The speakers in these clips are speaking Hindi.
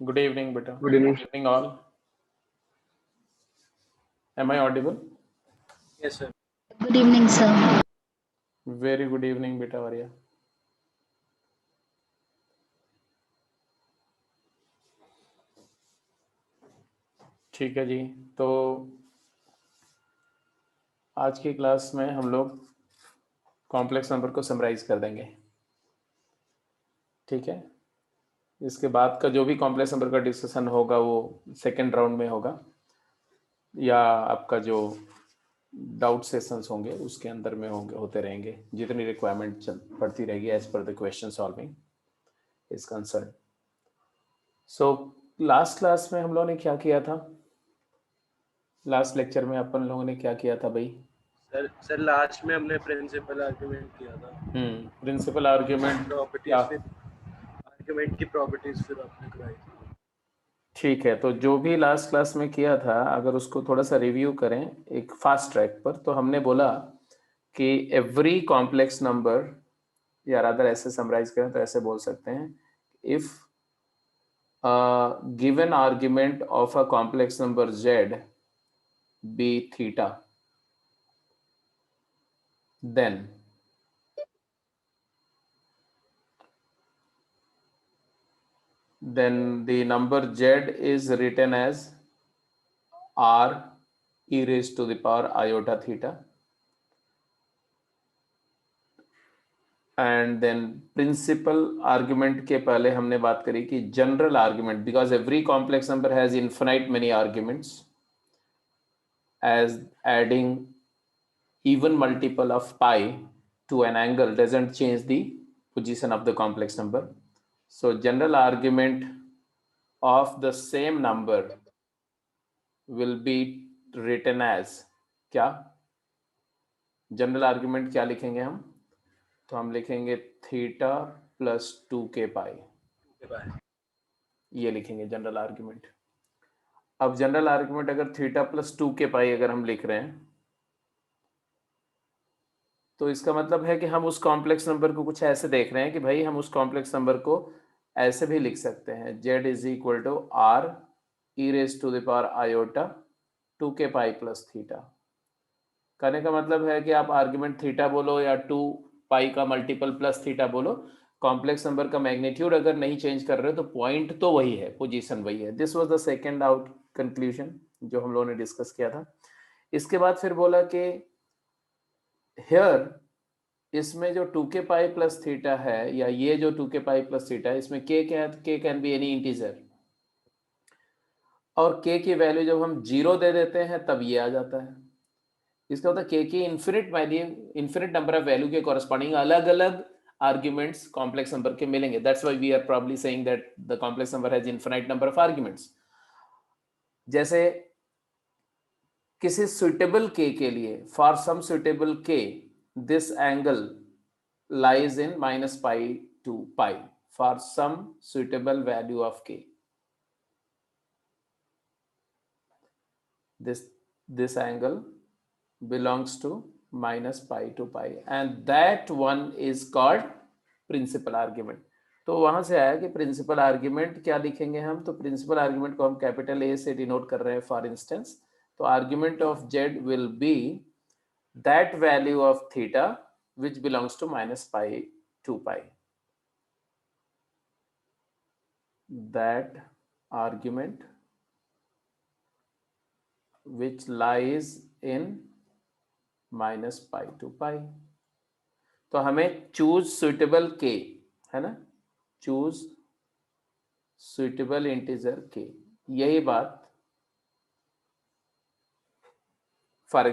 Good evening, beta. Good evening. Good evening, all. Am I audible? Yes, sir. Good evening, sir. Very good evening, beta Varya. ठीक है जी, तो आज की क्लास में हम लोग कॉम्प्लेक्स नंबर को समराइज कर देंगे। ठीक है, इसके बाद का जो भी कॉम्प्लेक्स नंबर का डिस्कशन होगा वो सेकेंड राउंड में होगा, या आपका जो डाउट सेशंस होंगे उसके अंदर में होते रहेंगे, जितनी रिक्वायरमेंट पड़ती रहेगी as per the question solving is concern. So last class में हम लोगों ने क्या किया था? लास्ट लेक्चर में अपन लोगों ने क्या किया था भाई? सर लास्ट में हमने प्रिंसिपल आर्गुमेंट किया था। प्रिंसिपल आर्गुमेंट प्रॉपर्टीज फिर आर्गुमेंट की प्रॉपर्टीज फिर आपने कराई थी। ठीक है, तो जो भी लास्ट क्लास में किया था अगर उसको थोड़ा सा रिव्यू करें एक फास्ट ट्रैक पर, तो हमने बोला कि एवरी कॉम्प्लेक्स नंबर, या रादर ऐसे समराइज करें तो ऐसे बोल सकते हैं, if given argument of a complex number z be theta, then the number z is written as r e raised to the power iota theta, and then principal argument के पहले हमने बात करी कि general argument, because every complex number has infinite many arguments, as adding even multiple of pi to an angle doesn't change the position of the complex number. So general argument of the same number will be written as क्या? जनरल आर्ग्यूमेंट क्या लिखेंगे हम? तो हम लिखेंगे थीटा प्लस 2k पाई, ये लिखेंगे जनरल आर्ग्यूमेंट। अब जनरल आर्ग्यूमेंट अगर थीटा प्लस 2k पाई अगर हम लिख रहे हैं तो इसका मतलब है कि हम उस कॉम्प्लेक्स नंबर को कुछ ऐसे देख रहे हैं कि भाई हम उस कॉम्प्लेक्स नंबर को ऐसे भी लिख सकते हैं, z is equal to r e raise to the power iota 2k pi plus theta. कहने का मतलब है कि आप आर्ग्यूमेंट थीटा बोलो या 2 पाई का मल्टीपल प्लस थीटा बोलो, कॉम्प्लेक्स नंबर का मैग्नीट्यूड अगर नहीं चेंज कर रहे हो तो पॉइंट तो वही है, पोजीशन वही है। This was the second out conclusion जो हम लोगों ने डिस्कस किया था। इसके बाद फिर बोला कि हियर इसमें जो 2k पाई प्लस थीटा है, या ये जो 2k पाई प्लस थीटा है, इसमें k can be any integer, और k की वैल्यू जब हम 0 दे देते हैं तब ये आ जाता है। इसका मतलब k की इन्फिनिट नंबर ऑफ वैल्यू के कॉरेस्पॉन्डिंग अलग अलग आर्ग्यूमेंट्स कॉम्प्लेक्स नंबर के मिलेंगे। That's why we are probably saying that the complex number has infinite number of arguments. जैसे किसी सुइटेबल k के लिए, for some suitable k this angle lies in minus pi to pi for some suitable value of k. This angle belongs to minus pi to pi, and that one is called principal argument. तो वहां से आया कि प्रिंसिपल आर्ग्यूमेंट क्या लिखेंगे हम? तो प्रिंसिपल आर्ग्यूमेंट को हम कैपिटल ए से डिनोट कर रहे हैं फॉर इंस्टेंस। तो argument of Z will be that value of theta which belongs to minus pi to pi. That argument which lies in minus pi to pi. तो हमें चूज सुइटेबल k है ना, चूज सुइटेबल इंटीजर k, यही बात फॉर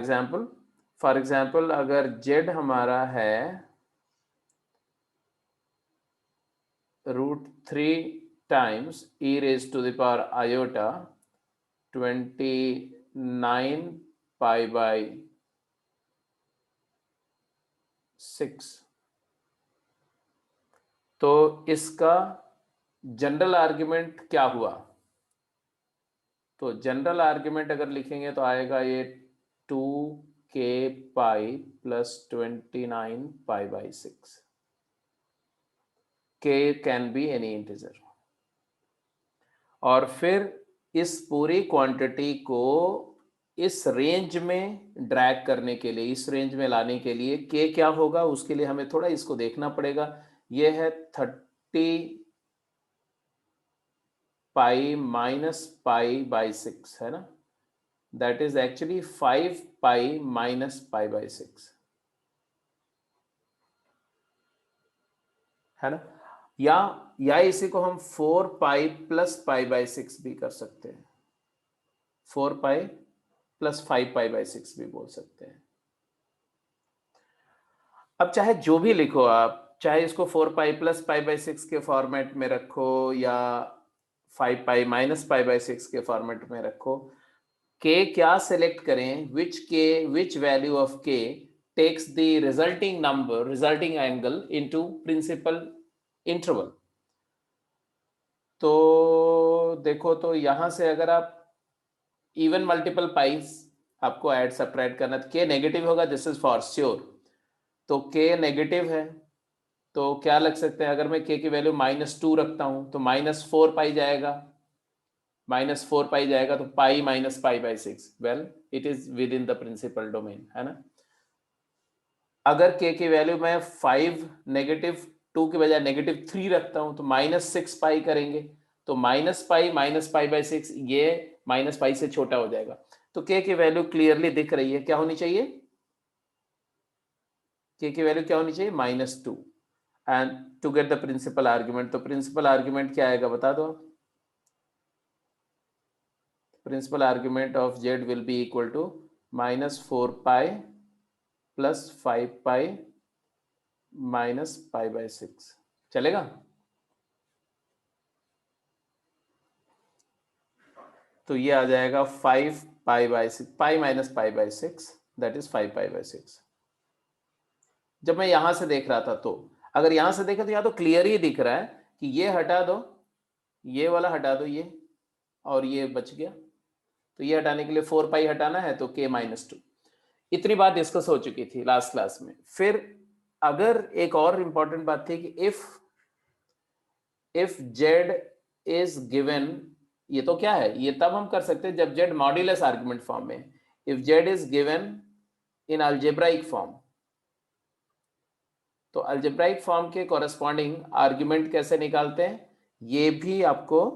एग्जाम्पल अगर z हमारा है √3 times e raised to the power iota 29 pi by 6, तो इसका जनरल आर्ग्यूमेंट क्या हुआ? तो जनरल आर्ग्यूमेंट अगर लिखेंगे तो आएगा ये 2k pi plus 29 pi by 6। k can be any integer. और फिर इस पूरी क्वांटिटी को इस रेंज में ड्रैग करने के लिए, इस रेंज में लाने के लिए k क्या होगा, उसके लिए हमें थोड़ा इसको देखना पड़ेगा। ये है 30 पाई माइनस पाई बाई 6, है ना, that is actually 5 pi minus pi by 6, है ना। या इसी को हम 4 पाई प्लस पाई बाई 6 भी कर सकते हैं, 4 पाई प्लस 5 पाई बाई 6 भी बोल सकते हैं। अब चाहे जो भी लिखो आप, चाहे इसको 4 पाई प्लस पाई बाई 6 के फॉर्मेट में रखो या 5 पाई माइनस पाई बाई 6 के फॉर्मेट में रखो, k क्या सिलेक्ट करें, which value of k takes the resulting number, resulting angle into principal interval। तो देखो, तो यहां से अगर आप इवन मल्टीपल पाइस आपको ऐड सब्ट्रैक्ट करना, तो k नेगेटिव होगा, दिस इज फॉर श्योर। तो k नेगेटिव है तो क्या लग सकते हैं, अगर मैं k की वैल्यू -2 रखता हूं तो -4 पाई जाएगा, -4 पाई जाएगा, तो pi minus pi by 6, well it is within the principal domain, है ना। अगर k की वैल्यू मैं 5 -2 के बजाय -3 रखता हूं तो -6 पाई करेंगे, तो माइनस पाई बाई 6, ये माइनस पाई से छोटा हो जाएगा। तो k की वैल्यू क्लियरली दिख रही है, क्या होनी चाहिए, k की वैल्यू क्या होनी चाहिए, -2। And to get the principal argument, तो प्रिंसिपल आर्ग्यूमेंट क्या आएगा बता दो। Principal argument of z will be equal to -4 pi plus 5 pi minus pi by 6, चलेगा। तो ये आ जाएगा 5 pi by 6, pi minus pi by 6, that is 5 pi by 6। जब मैं यहां से देख रहा था, तो अगर यहां से देखें तो यहाँ तो क्लियर ही दिख रहा है कि ये हटा दो, ये वाला हटा दो, ये और ये बच गया। तो ये हटाने के लिए 4 पाई हटाना है, तो k -2। इतनी बात डिस्कस हो चुकी थी लास्ट क्लास में। फिर अगर एक और इंपॉर्टेंट बात थी कि इफ z इज गिवन, ये तो क्या है, ये तब हम कर सकते हैं जब z मॉड्यूलस आर्गुमेंट फॉर्म में, if z is given in algebraic form, तो अलजेब्राइक फॉर्म के कॉरेस्पॉन्डिंग आर्गुमेंट कैसे निकालते हैं, ये भी आपको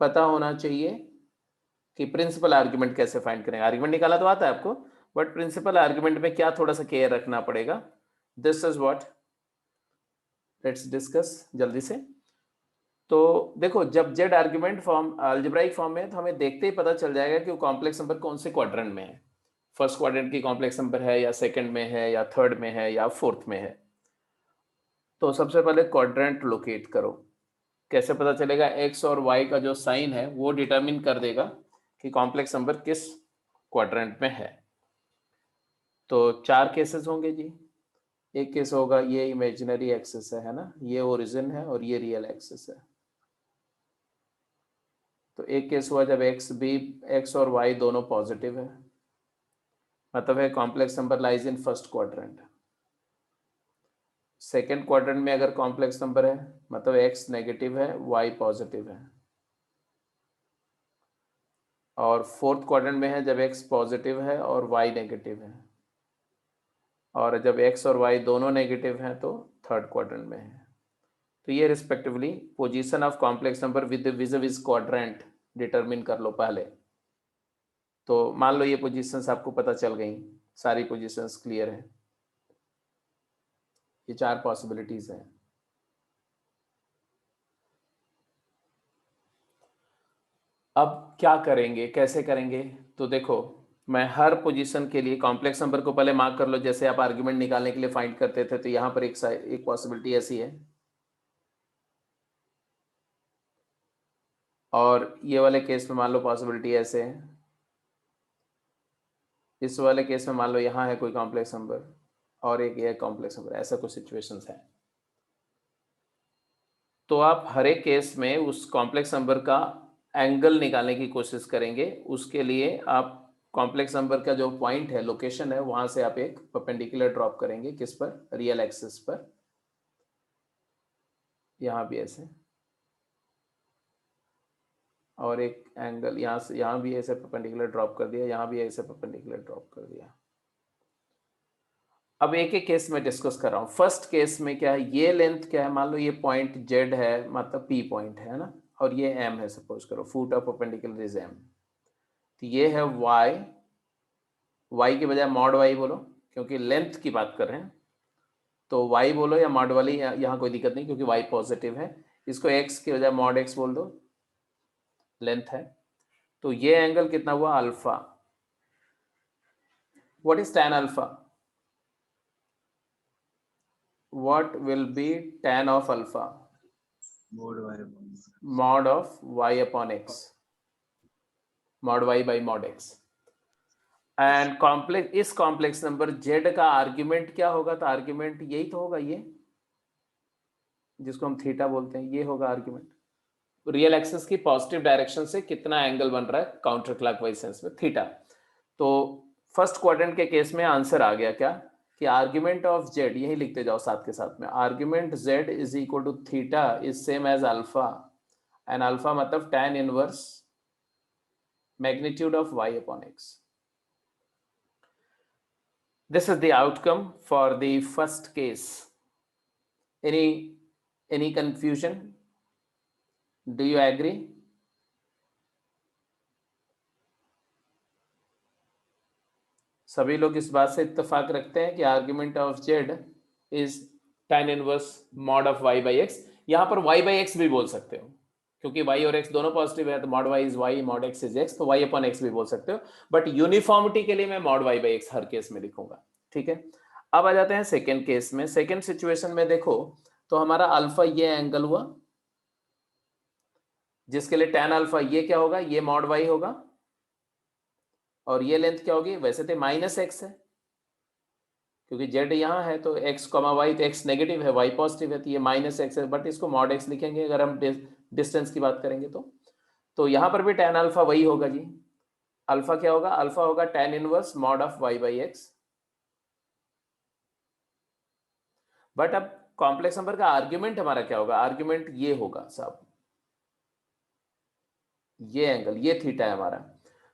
पता होना चाहिए कि प्रिंसिपल आर्गुमेंट कैसे फाइंड करेंगे। आर्गुमेंट निकाला तो आता है आपको, बट प्रिंसिपल आर्गुमेंट में क्या थोड़ा सा केयर रखना पड़ेगा, this is what let's discuss जल्दी से। तो देखो, जब z argument form algebraic form में है, तो हमें देखते ही पता चल जाएगा कि वो कॉम्प्लेक्स नंबर कौन से क्वाड्रेंट में है, फर्स्ट क्वाड्रेंट की कॉम्प्लेक्स नंबर है या सेकंड में है या थर्ड में है या फोर्थ में है। तो सबसे पहले क्वाड्रेंट लोकेट करो। कैसे पता चलेगा, x और y का जो साइन है वो डिटरमिन कर देगा कि कॉम्प्लेक्स नंबर किस क्वाड्रेंट में है। तो 4 केसेस होंगे जी। एक केस होगा ये इमेजिनरी एक्सिस है ना, ये ओरिजिन है और ये रियल एक्सिस है। तो एक केस हुआ जब x और y दोनों पॉजिटिव है, मतलब है complex number lies in first quadrant. Second quadrant में अगर कॉम्प्लेक्स नंबर है, मतलब x नेगेटिव है y पॉजिटिव है। और फोर्थ क्वाड्रेंट में है जब x पॉजिटिव है और y नेगेटिव है। और जब x और y दोनों नेगेटिव हैं तो थर्ड क्वाड्रेंट में है। तो ये respectively position of complex number with विज़ quadrant determine कर लो पहले। तो मान लो ये पोजीशंस आपको पता चल गई, सारी पोजीशंस क्लियर है, ये 4 पॉसिबिलिटीज हैं। अब क्या करेंगे, कैसे करेंगे, तो देखो मैं हर पोजीशन के लिए कॉम्प्लेक्स नंबर को पहले मार्क कर लो, जैसे आप आर्ग्यूमेंट निकालने के लिए फाइंड करते थे। तो यहाँ पर एक पॉसिबिलिटी ऐसी है, और ये वाले केस में मान लो पॉसिबिलिटी ऐसे है, इस वाले केस में मान लो यहाँ है कोई कॉम्प्लेक्स नंबर और एक ये कॉम्प्लेक्स नंबर, ऐसा कुछ सिचुएशंस है। तो आप हर एक केस में उस कॉम्प्लेक्स नंबर का एंगल निकालने की कोशिश करेंगे। उसके लिए आप कॉम्प्लेक्स नंबर का जो पॉइंट है, लोकेशन है, वहां से आप एक परपेंडिकुलर ड्रॉप करेंगे, किस पर, रियल एक्सिस पर। यहाँ भी ऐसे, और एक एंगल यहाँ से, यहाँ भी ऐसे परपेंडिकुलर ड्रॉप कर दिया, यहाँ भी ऐसे परपेंडिकुलर ड्रॉप कर दिया। अब एक एक केस में डिस्कस कर रहा हूँ। फर्स्ट केस में क्या है, ये लेंथ क्या है, मान लो ये पॉइंट जेड है, मतलब पी पॉइंट है ना, और ये एम है, सपोज करो foot of perpendicular is M. तो ये है वाई, वाई की बजाय मॉड वाई बोलो, क्योंकि लेंथ की बात कर रहे हैं, तो वाई बोलो या मॉड वाली, यहाँ कोई दिक्कत नहीं क्योंकि वाई पॉजिटिव है। इसको एक्स की बजाय मॉड एक्स बोल दो, लेंथ है। तो ये एंगल कितना हुआ, alpha. What is tan alpha? What will be tan of alpha? Mod of y upon x, mod y by mod x। And complex, इस कॉम्प्लेक्स नंबर z का आर्ग्यूमेंट क्या होगा, तो आर्ग्यूमेंट यही तो होगा, ये जिसको हम थीटा बोलते हैं, ये होगा आर्ग्यूमेंट। रियल एक्सिस की पॉजिटिव डायरेक्शन से कितना एंगल बन रहा है काउंटर क्लॉकवाइज सेंस में, थीटा। तो फर्स्ट क्वाड्रेंट के केस में आंसर आ गया क्या, कि आर्ग्यूमेंट ऑफ जेड, यही लिखते जाओ साथ के साथ में, argument z is equal to theta is same as alpha, and alpha मतलब tan inverse magnitude of y upon x। This is the outcome for the first case. any confusion? Do you agree? सभी लोग इस बात से इत्तेफाक रखते हैं कि argument of z is tan inverse mod of y by x. यहां पर y बाई एक्स भी बोल सकते हो, क्योंकि y और x दोनों पॉजिटिव है, तो mod y is y, mod x is x, तो y अपॉन x भी बोल सकते हो, बट यूनिफॉर्मिटी के लिए मैं mod y by x her case में लिखूंगा। ठीक है, अब आ जाते हैं सेकेंड केस में। सेकेंड सिचुएशन में देखो, तो हमारा अल्फा ये एंगल हुआ, जिसके लिए tan अल्फा ये क्या होगा, ये मॉड y होगा, और ये लेंथ क्या होगी, वैसे तो माइनस एक्स है, क्योंकि z यहाँ है, तो x कॉमा वाई, तो x नेगेटिव है, y पॉजिटिव है, तो ये माइनस एक्स है, बट इसको मॉड x लिखेंगे अगर हम डिस्टेंस की बात करेंगे तो यहाँ पर भी tan अल्फा वही होगा जी। अल्फा क्या होगा, अल्फा होगा tan inverse mod of y by x. But अब कॉम्प्लेक्स नंबर का आर्ग्यूमेंट हमारा क्या होगा, आर्ग्यूमेंट ये होगा साहब, ये एंगल, ये थीटा है हमारा,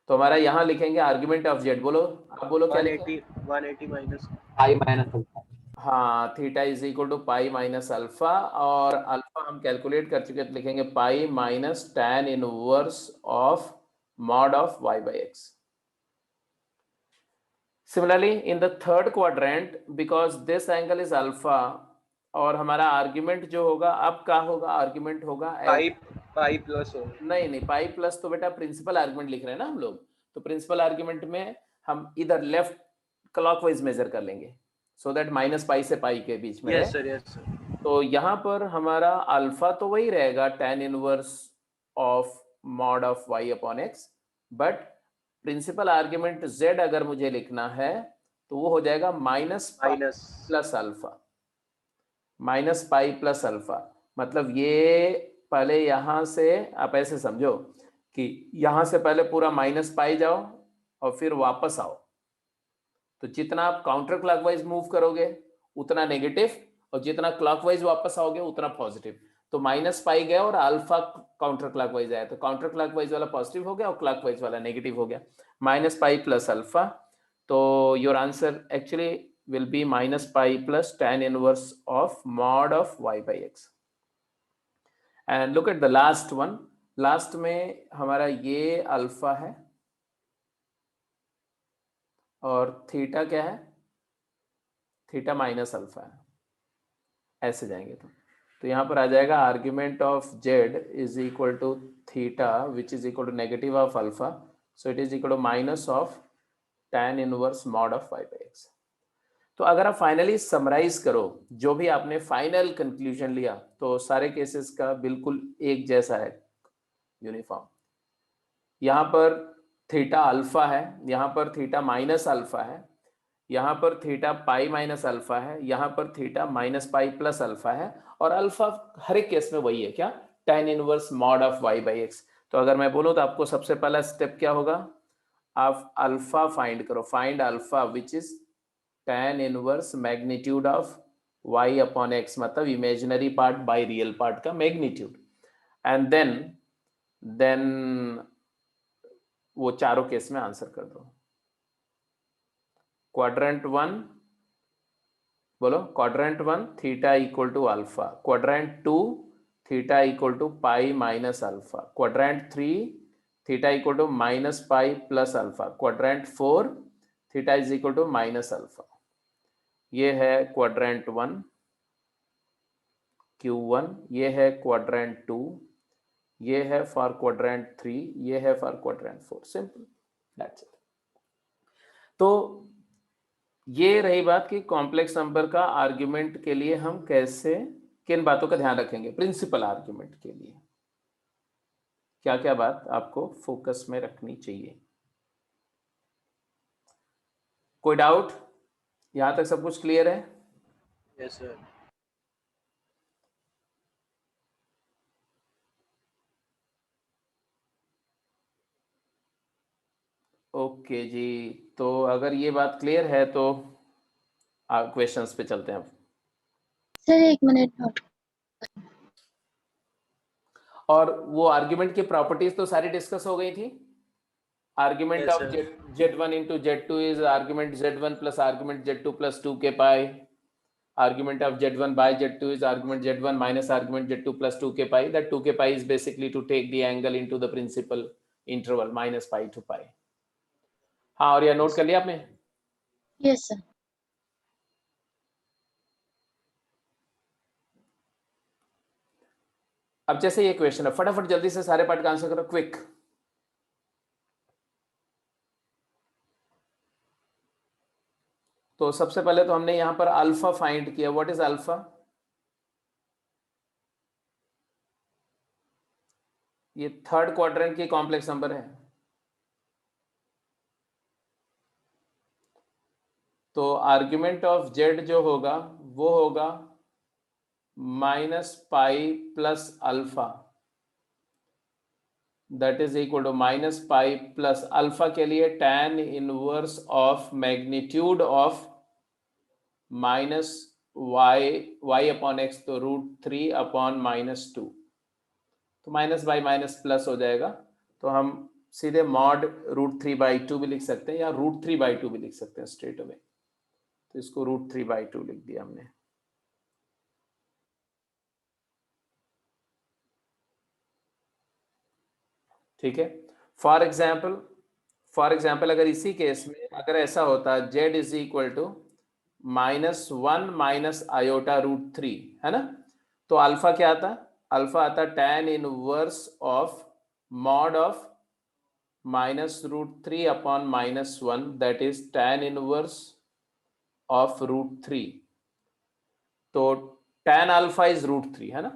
तो हमारा यहाँ लिखेंगे आर्ग्यूमेंट ऑफ जेड। बोलो, आप बोलो क्या लिखें, 180 माइनस पाई माइनस अल्फा। हाँ, theta is equal to pi minus alpha, और अल्फा हम कैलकुलेट कर चुके, तो लिखेंगे pi minus tan inverse of mod of y by x. Similarly in the third quadrant, because this angle is alpha, और हमारा आर्ग्यूमेंट जो होगा, अब क्या होगा, आर्ग्यूमेंट होगा पाई प्लस हो, नहीं, पाई प्लस तो बेटा प्रिंसिपल आर्ग्यूमेंट लिख रहे हैं ना हम लोग, तो प्रिंसिपल आर्ग्यूमेंट में हम इधर लेफ्ट क्लॉकवाइज मेजर कर लेंगे, सो दैट माइनस पाई से पाई के बीच में यस रहे। सर। तो यहाँ पर हमारा अल्फा तो वही रहेगा tan inverse of mod of y upon x, but principal argument z अगर मुझे लिखना है तो वो हो जाएगा minus plus alpha, minus pi plus alpha. मतलब ये पहले यहां से आप ऐसे समझो कि यहां से पहले पूरा माइनस पाई जाओ और फिर वापस आओ, तो जितना आप काउंटर क्लॉकवाइज मूव करोगे उतना नेगेटिव, और जितना क्लॉकवाइज वापस आओगे उतना पॉजिटिव। तो माइनस पाई गया और अल्फा काउंटर क्लॉकवाइज आया, तो काउंटर क्लॉकवाइज वाला पॉजिटिव हो गया और क्लॉकवाइज वाला नेगेटिव हो गया, माइनस पाई प्लस अल्फा। तो your answer actually will be minus pi plus tan inverse of mod of y by x. And look at the last one. Last में हमारा ये अल्फा है और थीटा क्या है, थीटा माइनस अल्फा है, ऐसे जाएंगे तो यहाँ पर आ जाएगा argument of z is equal to theta which is equal to negative of alpha, so it is equal to minus of tan inverse mod of y by x। तो अगर आप फाइनली समराइज करो जो भी आपने फाइनल कंक्लूजन लिया, तो सारे केसेस का बिल्कुल एक जैसा है, यूनिफॉर्म। यहाँ पर थीटा अल्फा है, यहाँ पर थीटा माइनस अल्फा है, यहाँ पर थीटा पाई माइनस अल्फा है, यहाँ पर theta minus pi plus alpha है, और अल्फा हर एक केस में वही है, क्या, tan inverse mod of y by x. तो अगर मैं बोलूँ तो आपको सबसे पहला स्टेप क्या होगा, आप अल्फा फाइंड करो, find alpha which is tan inverse magnitude of y upon x मतलब imaginary part by real part का मैग्नीट्यूड, एंड देन वो चारों केस में आंसर कर दो। क्वाड्रेंट 1 बोलो, quadrant 1 theta equal to alpha, quadrant 2 theta equal to pi minus alpha, quadrant 3 theta equal to minus pi plus alpha, quadrant 4 theta is equal to minus alpha. ये है क्वाड्रेंट 1 Q1, ये है क्वाड्रेंट 2, ये है फॉर क्वाड्रेंट 3, ये है for quadrant 4। Simple, that's it. तो ये रही बात कि कॉम्प्लेक्स नंबर का आर्ग्यूमेंट के लिए हम कैसे किन बातों का ध्यान रखेंगे। प्रिंसिपल आर्ग्यूमेंट के लिए क्या क्या बात आपको फोकस में रखनी चाहिए। कोई डाउट? यहां तक सब कुछ क्लियर है? Yes sir. ओके जी, तो अगर ये बात क्लियर है तो क्वेश्चंस पे चलते हैं अब। Sir 1 minute. और वो आर्ग्यूमेंट की प्रॉपर्टीज तो सारी डिस्कस हो गई थी। Argument Yes, of sir. z1 into z2 is argument z1 plus argument z2 plus 2 के पाई। Argument of z1 by z2 is argument z1 minus argument z2 plus 2 k pi. That 2 k pi is basically to take the angle into the principal interval minus pi to pi. हाँ, और यह नोट कर लिया आपने? Yes sir. अब जैसे ये क्वेश्चन है, फटाफट जल्दी से सारे पार्ट का आंसर करो, क्विक। तो सबसे पहले तो हमने यहां पर अल्फा फाइंड किया। What is alpha? ये थर्ड क्वाड्रेंट की कॉम्प्लेक्स नंबर है। तो आर्ग्यूमेंट ऑफ जेड जो होगा वो होगा minus pi plus alpha, that is equal to minus pi plus alpha के लिए tan inverse of magnitude of minus y upon x, तो √3 अपॉन माइनस 2। तो माइनस बाई माइनस प्लस हो जाएगा, तो हम सीधे मॉड √3/2 भी लिख सकते हैं या √3/2 भी लिख सकते हैं स्ट्रेट अवे। तो इसको √3/2 लिख दिया हमने। ठीक है। फॉर एग्जाम्पल अगर इसी केस में अगर ऐसा होता z is equal to -1 minus iota √3, है ना, तो अल्फा क्या आता? अल्फा आता tan inverse of mod of -√3 upon -1, that is tan inverse of √3। तो tan अल्फा इज √3, है ना।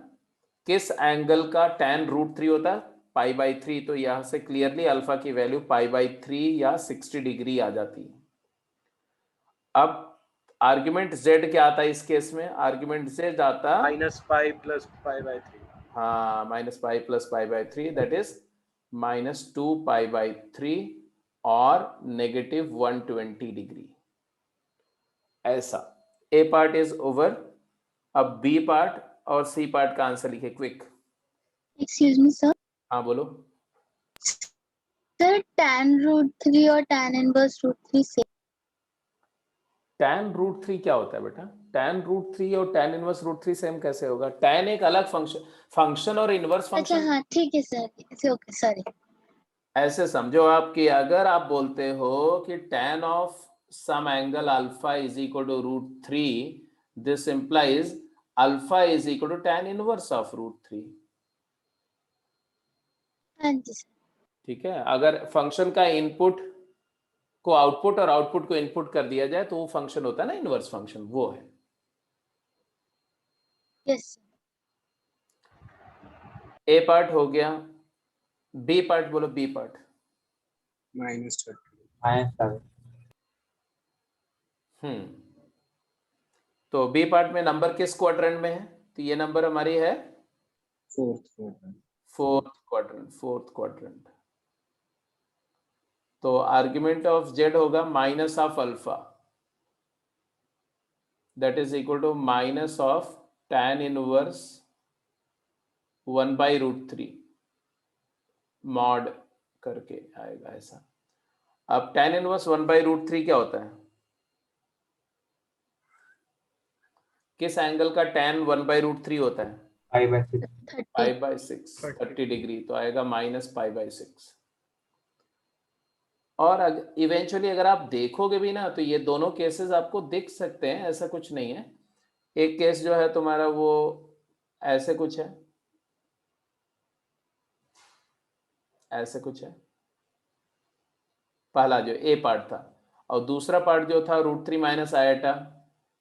किस एंगल का tan √3 होता है? π/3। तो यहां से क्लियरली अल्फा की वैल्यू π/3 या 60 डिग्री आ जाती है। अब आर्ग्यूमेंट z क्या आता है इस केस में? आर्ग्यूमेंट z आता -pi plus pi/3. हाँ, -pi plus π/3, दैट इज -2π/3 और -120 डिग्री। ऐसा ए पार्ट इज ओवर। अब बी पार्ट और सी पार्ट का आंसर लिखे क्विक। Excuse me sir. हाँ बोलो। सर tan √3 और tan इनवर्स √3 से tan √3 क्या होता है बेटा? tan √3 और tan इनवर्स √3 सेम कैसे होगा? tan एक अलग फंक्शन और इनवर्स अच्छा फंक्शन। हाँ ठीक है सर, ओके सॉरी। ऐसे समझो आप कि अगर आप बोलते हो कि tan of some angle alpha is equal to √3, this implies alpha is equal to tan inverse of √3। हाँ जी सर। ठीक है। अगर फंक्शन का इनपुट को आउटपुट और आउटपुट को इनपुट कर दिया जाए तो वो फंक्शन होता है ना इनवर्स फंक्शन, वो है। यस ए पार्ट हो गया। बी पार्ट बोलो, बी पार्ट। -30 तो बी पार्ट में नंबर किस क्वाड्रेंट में है? तो ये नंबर हमारी है फोर्थ क्वाड्रेंट। तो आर्ग्यूमेंट ऑफ जेड होगा minus of alpha, that is equal to minus of tan inverse 1/√3 mod करके आएगा ऐसा। अब tan इनवर्स 1/√3 क्या होता है? किस एंगल का tan 1/√3 होता है? π/6 π/6 30 डिग्री, तो आएगा -π/6। और इवेंचुअली अगर आप देखोगे भी ना तो ये दोनों केसेस आपको दिख सकते हैं, ऐसा कुछ नहीं है। एक केस जो है तुम्हारा वो ऐसे कुछ है, ऐसे कुछ है पहला जो ए पार्ट था, और दूसरा पार्ट जो था √3 माइनस आयटा,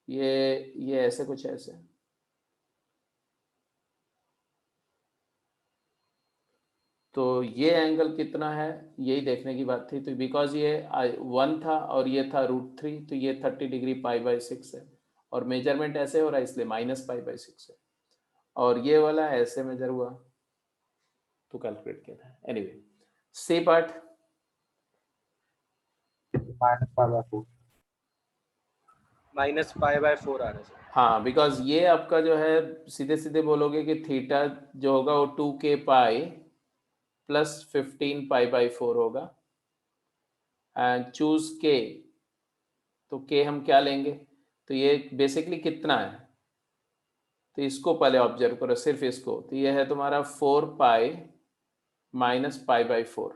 ये ऐसे कुछ है, ऐसे। तो ये एंगल कितना है यही देखने की बात थी। तो बिकॉज ये 1 था और ये था √3, तो ये 30 डिग्री π/6 है, और मेजरमेंट ऐसे हो रहा है इसलिए -π/6 है, और ये वाला ऐसे मेजर हुआ तो कैलकुलेट किया था। एनीवे, सी पार्ट -π/4 -π/4 आ रहा है सर। हाँ, बिकॉज ये आपका जो है सीधे सीधे बोलोगे कि थीटा जो होगा वो 2k पाई प्लस 15 π/4 होगा, एंड चूज k, तो k हम क्या लेंगे, तो ये बेसिकली कितना है, तो इसको पहले ऑब्जर्व करो, सिर्फ इसको। तो ये है तुम्हारा 4 पाई माइनस π/4,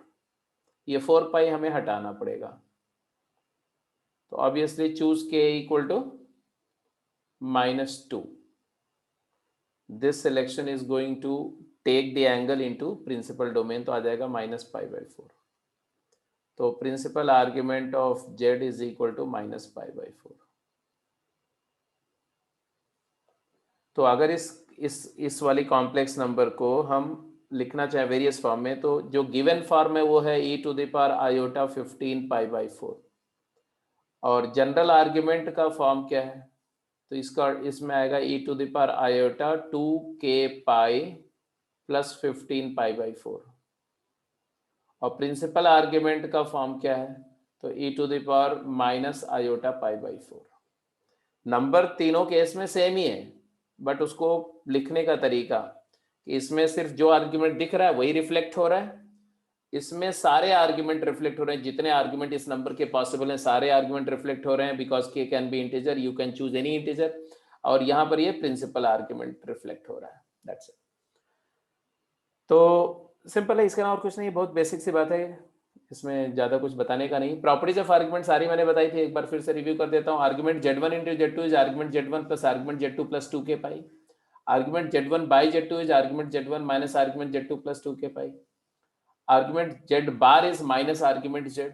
ये 4 पाई हमें हटाना पड़ेगा, तो obviously choose k equal to -2। This selection is going to take the angle into principal domain, तो आ जाएगा -π/4। तो principal argument of z is equal to -π/4। तो अगर इस वाली कॉम्प्लेक्स नंबर को हम लिखना चाहे वेरियस फॉर्म में, तो जो गिवन फॉर्म है वो है e⁻i15 π/4, और जनरल आर्ग्यूमेंट का फॉर्म क्या है, तो इसमें आएगा e⁻i2k पाई प्लस 15 π/4, और प्रिंसिपल आर्ग्यूमेंट का फॉर्म क्या है, तो e⁻−i⁻π/4। नंबर तीनों केस में सेम ही है, बट उसको लिखने का तरीका कि इसमें सिर्फ जो आर्ग्यूमेंट दिख रहा है वही रिफ्लेक्ट हो रहा है, इसमें सारे आर्ग्यूमेंट रिफ्लेक्ट हो रहे हैं, जितने आर्ग्यूमेंट इस नंबर के पॉसिबल हैं सारे आर्ग्यूमेंट रिफ्लेक्ट हो रहे हैं, बिकॉज के can be integer, you can choose any integer, और यहाँ पर ये प्रिंसिपल आर्ग्यूमेंट रिफ्लेक्ट हो रहा है, दैट्स इट। तो सिंपल है, इसके अलावा और कुछ नहीं, बहुत बेसिक सी बात है, इसमें ज्यादा कुछ बताने का नहीं। प्रॉपर्टीज ऑफ आर्ग्यूमेंट सारी मैंने बताई थी, एक बार फिर से रिव्यू कर देता हूँ। Argument z1 into z2 is argument z1 plus argument z2 plus 2k pi. Argument z1 by z2 is argument z1 minus argument z2 plus 2k pi. Argument z bar is minus argument z।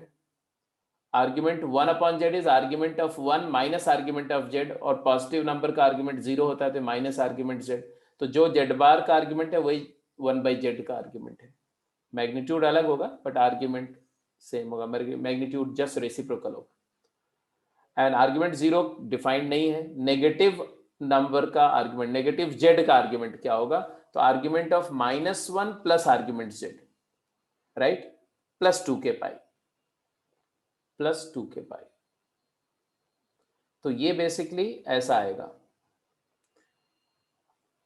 Argument 1 upon z is argument of 1 minus argument of z, और पॉजिटिव नंबर का आर्ग्यूमेंट 0 होता है तो माइनस आर्ग्यूमेंट z। तो जो z बार का आर्ग्यूमेंट है वही 1/z का आर्ग्यूमेंट है। मैग्नीट्यूड अलग होगा बट आर्ग्यूमेंट सेम होगा, मैग्नीट्यूड जस्ट रेसिप्रोकल होगा। एंड आर्ग्यूमेंट 0 डिफाइंड नहीं है। नेगेटिव नंबर का आर्ग्यूमेंट, नेगेटिव z का आर्ग्यूमेंट क्या होगा, तो argument of -1 plus argument z, right, plus 2k pi, plus 2k pi. तो ये बेसिकली ऐसा आएगा।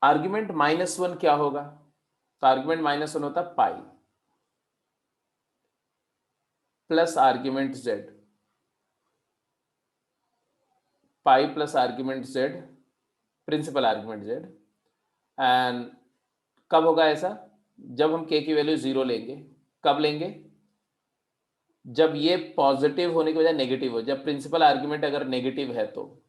आर्ग्यूमेंट -1 क्या होगा, तो आर्ग्यूमेंट -1 होता pi plus argument z, pi plus argument z, principal argument z। And कब होगा ऐसा, जब हम k की वैल्यू 0 लेंगे। कब लेंगे, जब ये पॉजिटिव होने की बजाय नेगेटिव हो, जब प्रिंसिपल आर्ग्यूमेंट अगर नेगेटिव है तो।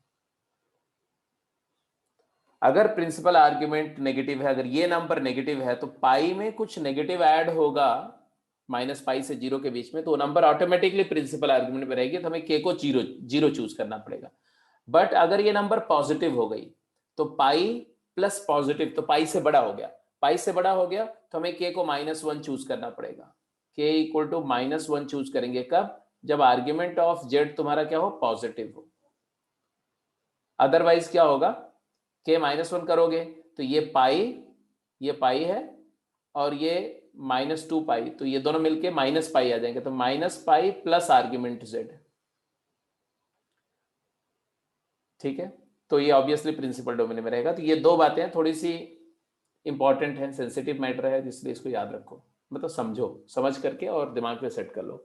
अगर प्रिंसिपल आर्ग्यूमेंट नेगेटिव है, अगर ये नंबर नेगेटिव है, तो पाई में कुछ नेगेटिव ऐड होगा -π से 0 के बीच में, तो नंबर ऑटोमेटिकली प्रिंसिपल आर्ग्यूमेंट में रहेगी, तो हमें k को 0 चूज करना पड़ेगा। बट अगर ये नंबर पॉजिटिव हो गई तो पाई प्लस पॉजिटिव, तो पाई से बड़ा हो गया, पाई से बड़ा हो गया तो हमें k को -1 चूज करना पड़ेगा। k इक्वल टू -1 चूज करेंगे कब, जब आर्ग्यूमेंट ऑफ z तुम्हारा क्या हो, पॉजिटिव हो। अदरवाइज क्या होगा, k -1 करोगे तो ये पाई है और ये -2 पाई, तो ये दोनों मिलके -π आ जाएंगे, तो -π प्लस आर्ग्यूमेंट z, ठीक है। तो ये ऑब्वियसली प्रिंसिपल डोमेन में रहेगा। तो ये दो बातें थोड़ी सी इंपॉर्टेंट है, सेंसिटिव मैटर है, इसलिए इसको याद रखो, मतलब समझो, समझ करके और दिमाग पे सेट कर लो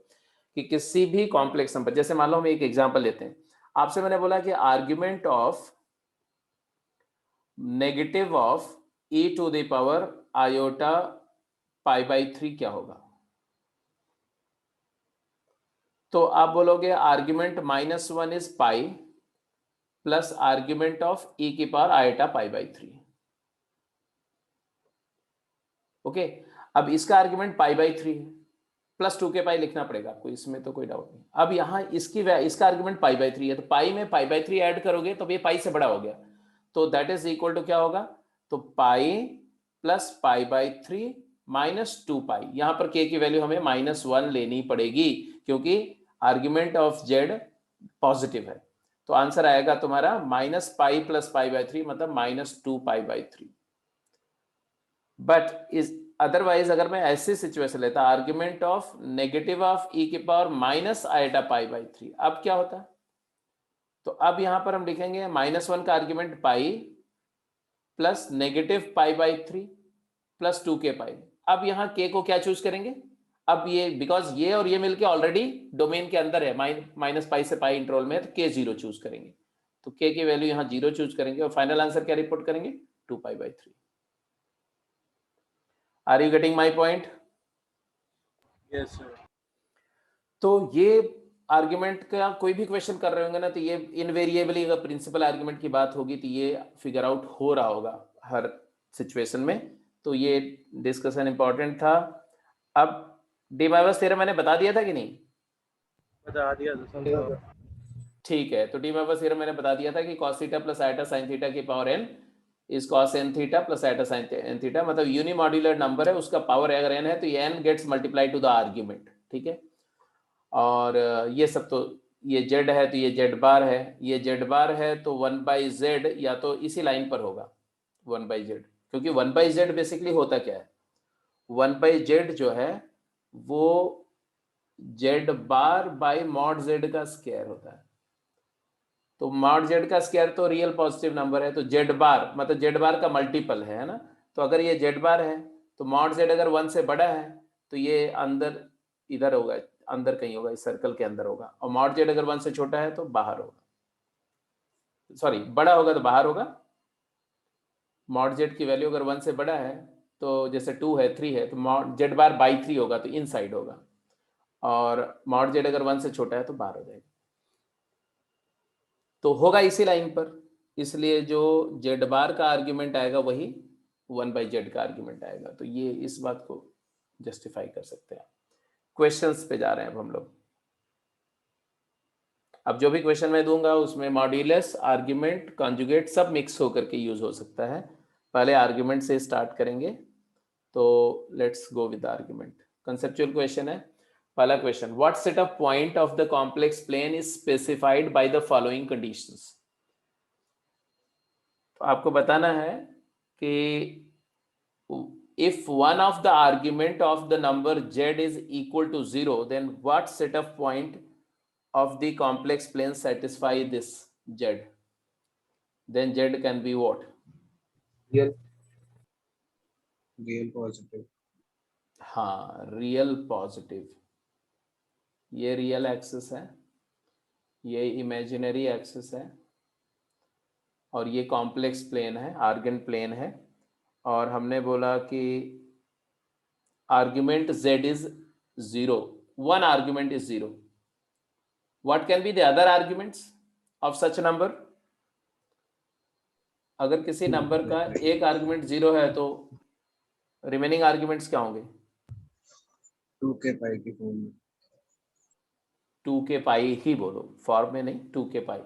कि किसी भी कॉम्प्लेक्स नंबर, जैसे मान लो हम एक एग्जांपल लेते हैं, आपसे मैंने बोला कि argument of negative of e to the power iota π/3 क्या होगा? तो आप बोलोगे argument -1 is pi plus argument of e की पावर आयोटा π/3। ओके, अब इसका आर्ग्यूमेंट π/3 है, प्लस 2k लिखना पड़ेगा आपको, इसमें तो कोई डाउट नहीं। अब यहाँ इसका आर्ग्यूमेंट π/3 है, तो पाई में π/3 ऐड करोगे तो ये पाई से बड़ा हो गया, तो दैट इज इक्वल टू क्या होगा? तो पाई प्लस π/3 माइनस 2π। यहाँ पर k की वैल्यू हमें -1 लेनी पड़ेगी क्योंकि आर्ग्यूमेंट ऑफ z पॉजिटिव है। तो आंसर आएगा तुम्हारा -π प्लस π/3 मतलब -2π/3। बट इज अदरवाइज अगर मैं ऐसी सिचुएशन लेता, argument of negative of e की पावर माइनस आयोटा π/3, अब क्या होता? तो अब यहां पर हम लिखेंगे -1 का argument pi plus negative π/3 plus 2k। अब यहाँ k को क्या चूज करेंगे? अब ये बिकॉज ये और ये मिलके ऑलरेडी डोमेन के अंदर है, -π से पाई इंटरवल में, तो k 0 चूज करेंगे, तो k की वैल्यू यहाँ 0 चूज करेंगे और फाइनल आंसर क्या रिपोर्ट करेंगे? 2π/3। Are you getting my point? Yes sir. तो ये आर्ग्यूमेंट का कोई भी क्वेश्चन कर रहे होंगे ना, तो ये इनवेरिएबली अगर प्रिंसिपल आर्ग्यूमेंट की बात होगी तो ये फिगर आउट हो रहा होगा हर सिचुएशन में। तो ये डिस्कशन इंपॉर्टेंट था। अब डी माइनस थ्योरम मैंने बता दिया था कि नहीं? बता दिया सर। ठीक है, तो डी माइनस थ्योरम मैंने बता दिया था कि cos theta plus iota sin theta की power n is cos n theta plus iota sin n theta, मतलब यूनिमॉड्यूलर नंबर है, उसका पावर अगर n है तो ये n gets multiply to the argument. ठीक है, और ये सब तो ये z है तो ये z बार है, ये z बार है तो 1/z या तो इसी लाइन पर होगा 1/z, क्योंकि 1/z बेसिकली होता क्या है? 1/z जो है वो z बार बाय मॉड z का स्क्वायर होता है। तो मॉड z का स्क्वायर तो रियल पॉजिटिव नंबर है, तो z बार मतलब z बार का मल्टीपल है ना। तो अगर ये z बार है तो मॉड z अगर 1 से बड़ा है तो ये अंदर इधर होगा, अंदर कहीं होगा, इस सर्कल के अंदर होगा, और मॉड z अगर 1 से छोटा है तो बाहर होगा, सॉरी बड़ा होगा तो बाहर होगा। मॉड z की वैल्यू अगर 1 से बड़ा है तो जैसे 2 है 3 है तो मॉड z बार बाई 3 होगा तो इनसाइड होगा, और मॉड z अगर 1 से छोटा है तो बाहर हो जाएगा, तो होगा इसी लाइन पर। इसलिए जो z बार का आर्ग्यूमेंट आएगा वही 1/z का आर्ग्यूमेंट आएगा। तो ये इस बात को जस्टिफाई कर सकते हैं। क्वेश्चंस पे जा रहे हैं अब हम लोग। अब जो भी क्वेश्चन मैं दूंगा उसमें मॉड्यूलस, आर्ग्यूमेंट, कॉन्जुगेट सब मिक्स होकर के यूज हो सकता है। पहले आर्ग्यूमेंट से स्टार्ट करेंगे, तो let's go with argument. Conceptual question है। पहला question, what set of point of the complex plane is specified by the following conditions. तो आपको बताना है कि if one of the argument of the number z is equal to 0, then what set of point of the complex plane satisfy this z? Then z can be what? Real positive. हाँ, रियल पॉजिटिव। ये रियल एक्सिस है, ये इमेजिनरी एक्सिस है, और ये कॉम्प्लेक्स प्लेन है, आर्गन प्लेन है, और हमने बोला कि argument z is 0, one argument is 0. What can be the other arguments of such number? अगर किसी नंबर का एक आर्ग्यूमेंट 0 है तो रिमेनिंग आर्ग्यूमेंट्स क्या होंगे? 2k पाई की फॉर्म में। 2k पाई ही बोलो, फॉर्म में नहीं, 2k पाई।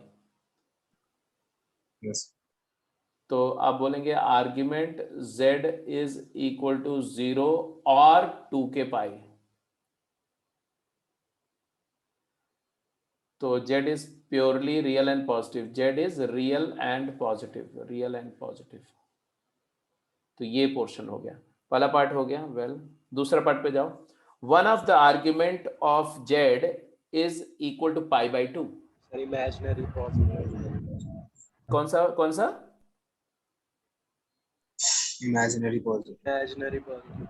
यस। तो आप बोलेंगे argument z is equal to 0 और 2k पाई। तो z इज purely real and positive, z is real and positive, real and positive. तो ये पोर्शन हो गया, पहला पार्ट हो गया। वेल, दूसरा पार्ट पे जाओ। One of the argument of z is equal to π/2। Sir imaginary positive. कौन सा Imaginary positive. Imaginary positive.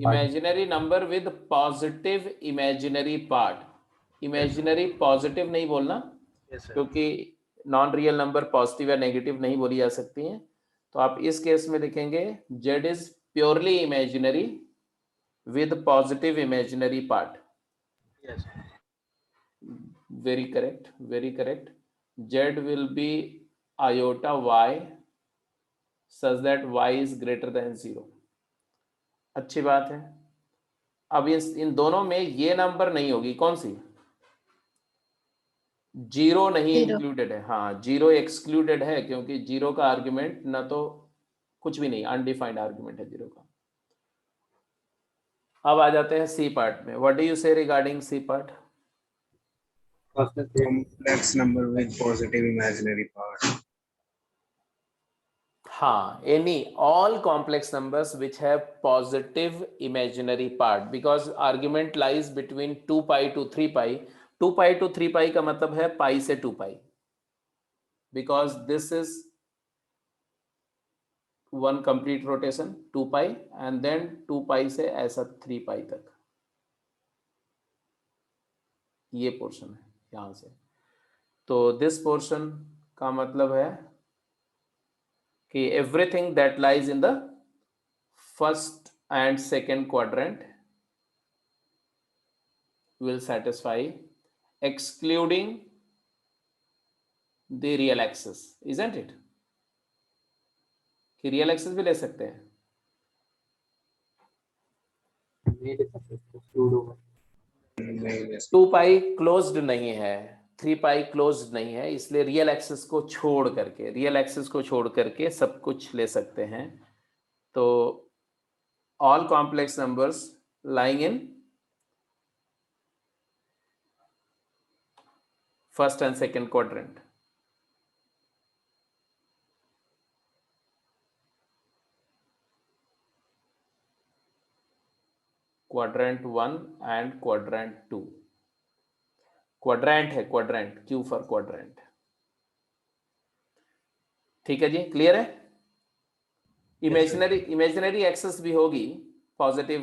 Imaginary number with positive imaginary part. Imaginary positive नहीं बोलना, Yes, sir. क्योंकि नॉन रियल नंबर पॉजिटिव या नेगेटिव नहीं बोली जा सकती हैं. तो आप इस केस में लिखेंगे z इज purely imaginary with positive imaginary part. Yes. Very correct, very correct. Z will be iota y such that y is greater than 0. अच्छी बात है. अब इन दोनों में ये नंबर नहीं होगी, कौन सी? जीरो नहीं Zero. इंक्लूडेड है. हाँ, जीरो एक्सक्लूडेड है, क्योंकि जीरो का आर्ग्यूमेंट ना तो कुछ भी नहीं, अनडिफाइंड आर्ग्यूमेंट है जीरो का. अब आ जाते हैं सी पार्ट में. What do you say regarding C part? Complex number with positive imaginary part. हाँ, any all complex numbers which have positive imaginary part, because argument lies between 2 pi to 3 pi. 2 pi to 3 pi का मतलब है pi से 2 pi, because this is one complete rotation 2 pi and then 2 pi से ऐसा 3 pi तक, ये पोर्शन है यहाँ से. तो दिस पोर्शन का मतलब है कि everything that lies in the first and second quadrant will satisfy, excluding the real axis, isn't it? कि real axis भी ले सकते हैं. नहीं, 2 पाई क्लोज्ड नहीं है, 3 पाई क्लोज्ड नहीं है, इसलिए रियल एक्सिस को छोड़ करके सब कुछ ले सकते हैं. तो all complex numbers lying in first and second quadrant. Quadrant 1 and quadrant 2. Quadrant है, क्वाड्रेंट, क्यू फॉर क्वाड्रेंट. ठीक है जी, क्लियर है? इमेजिनरी एक्सेस भी होगी, positive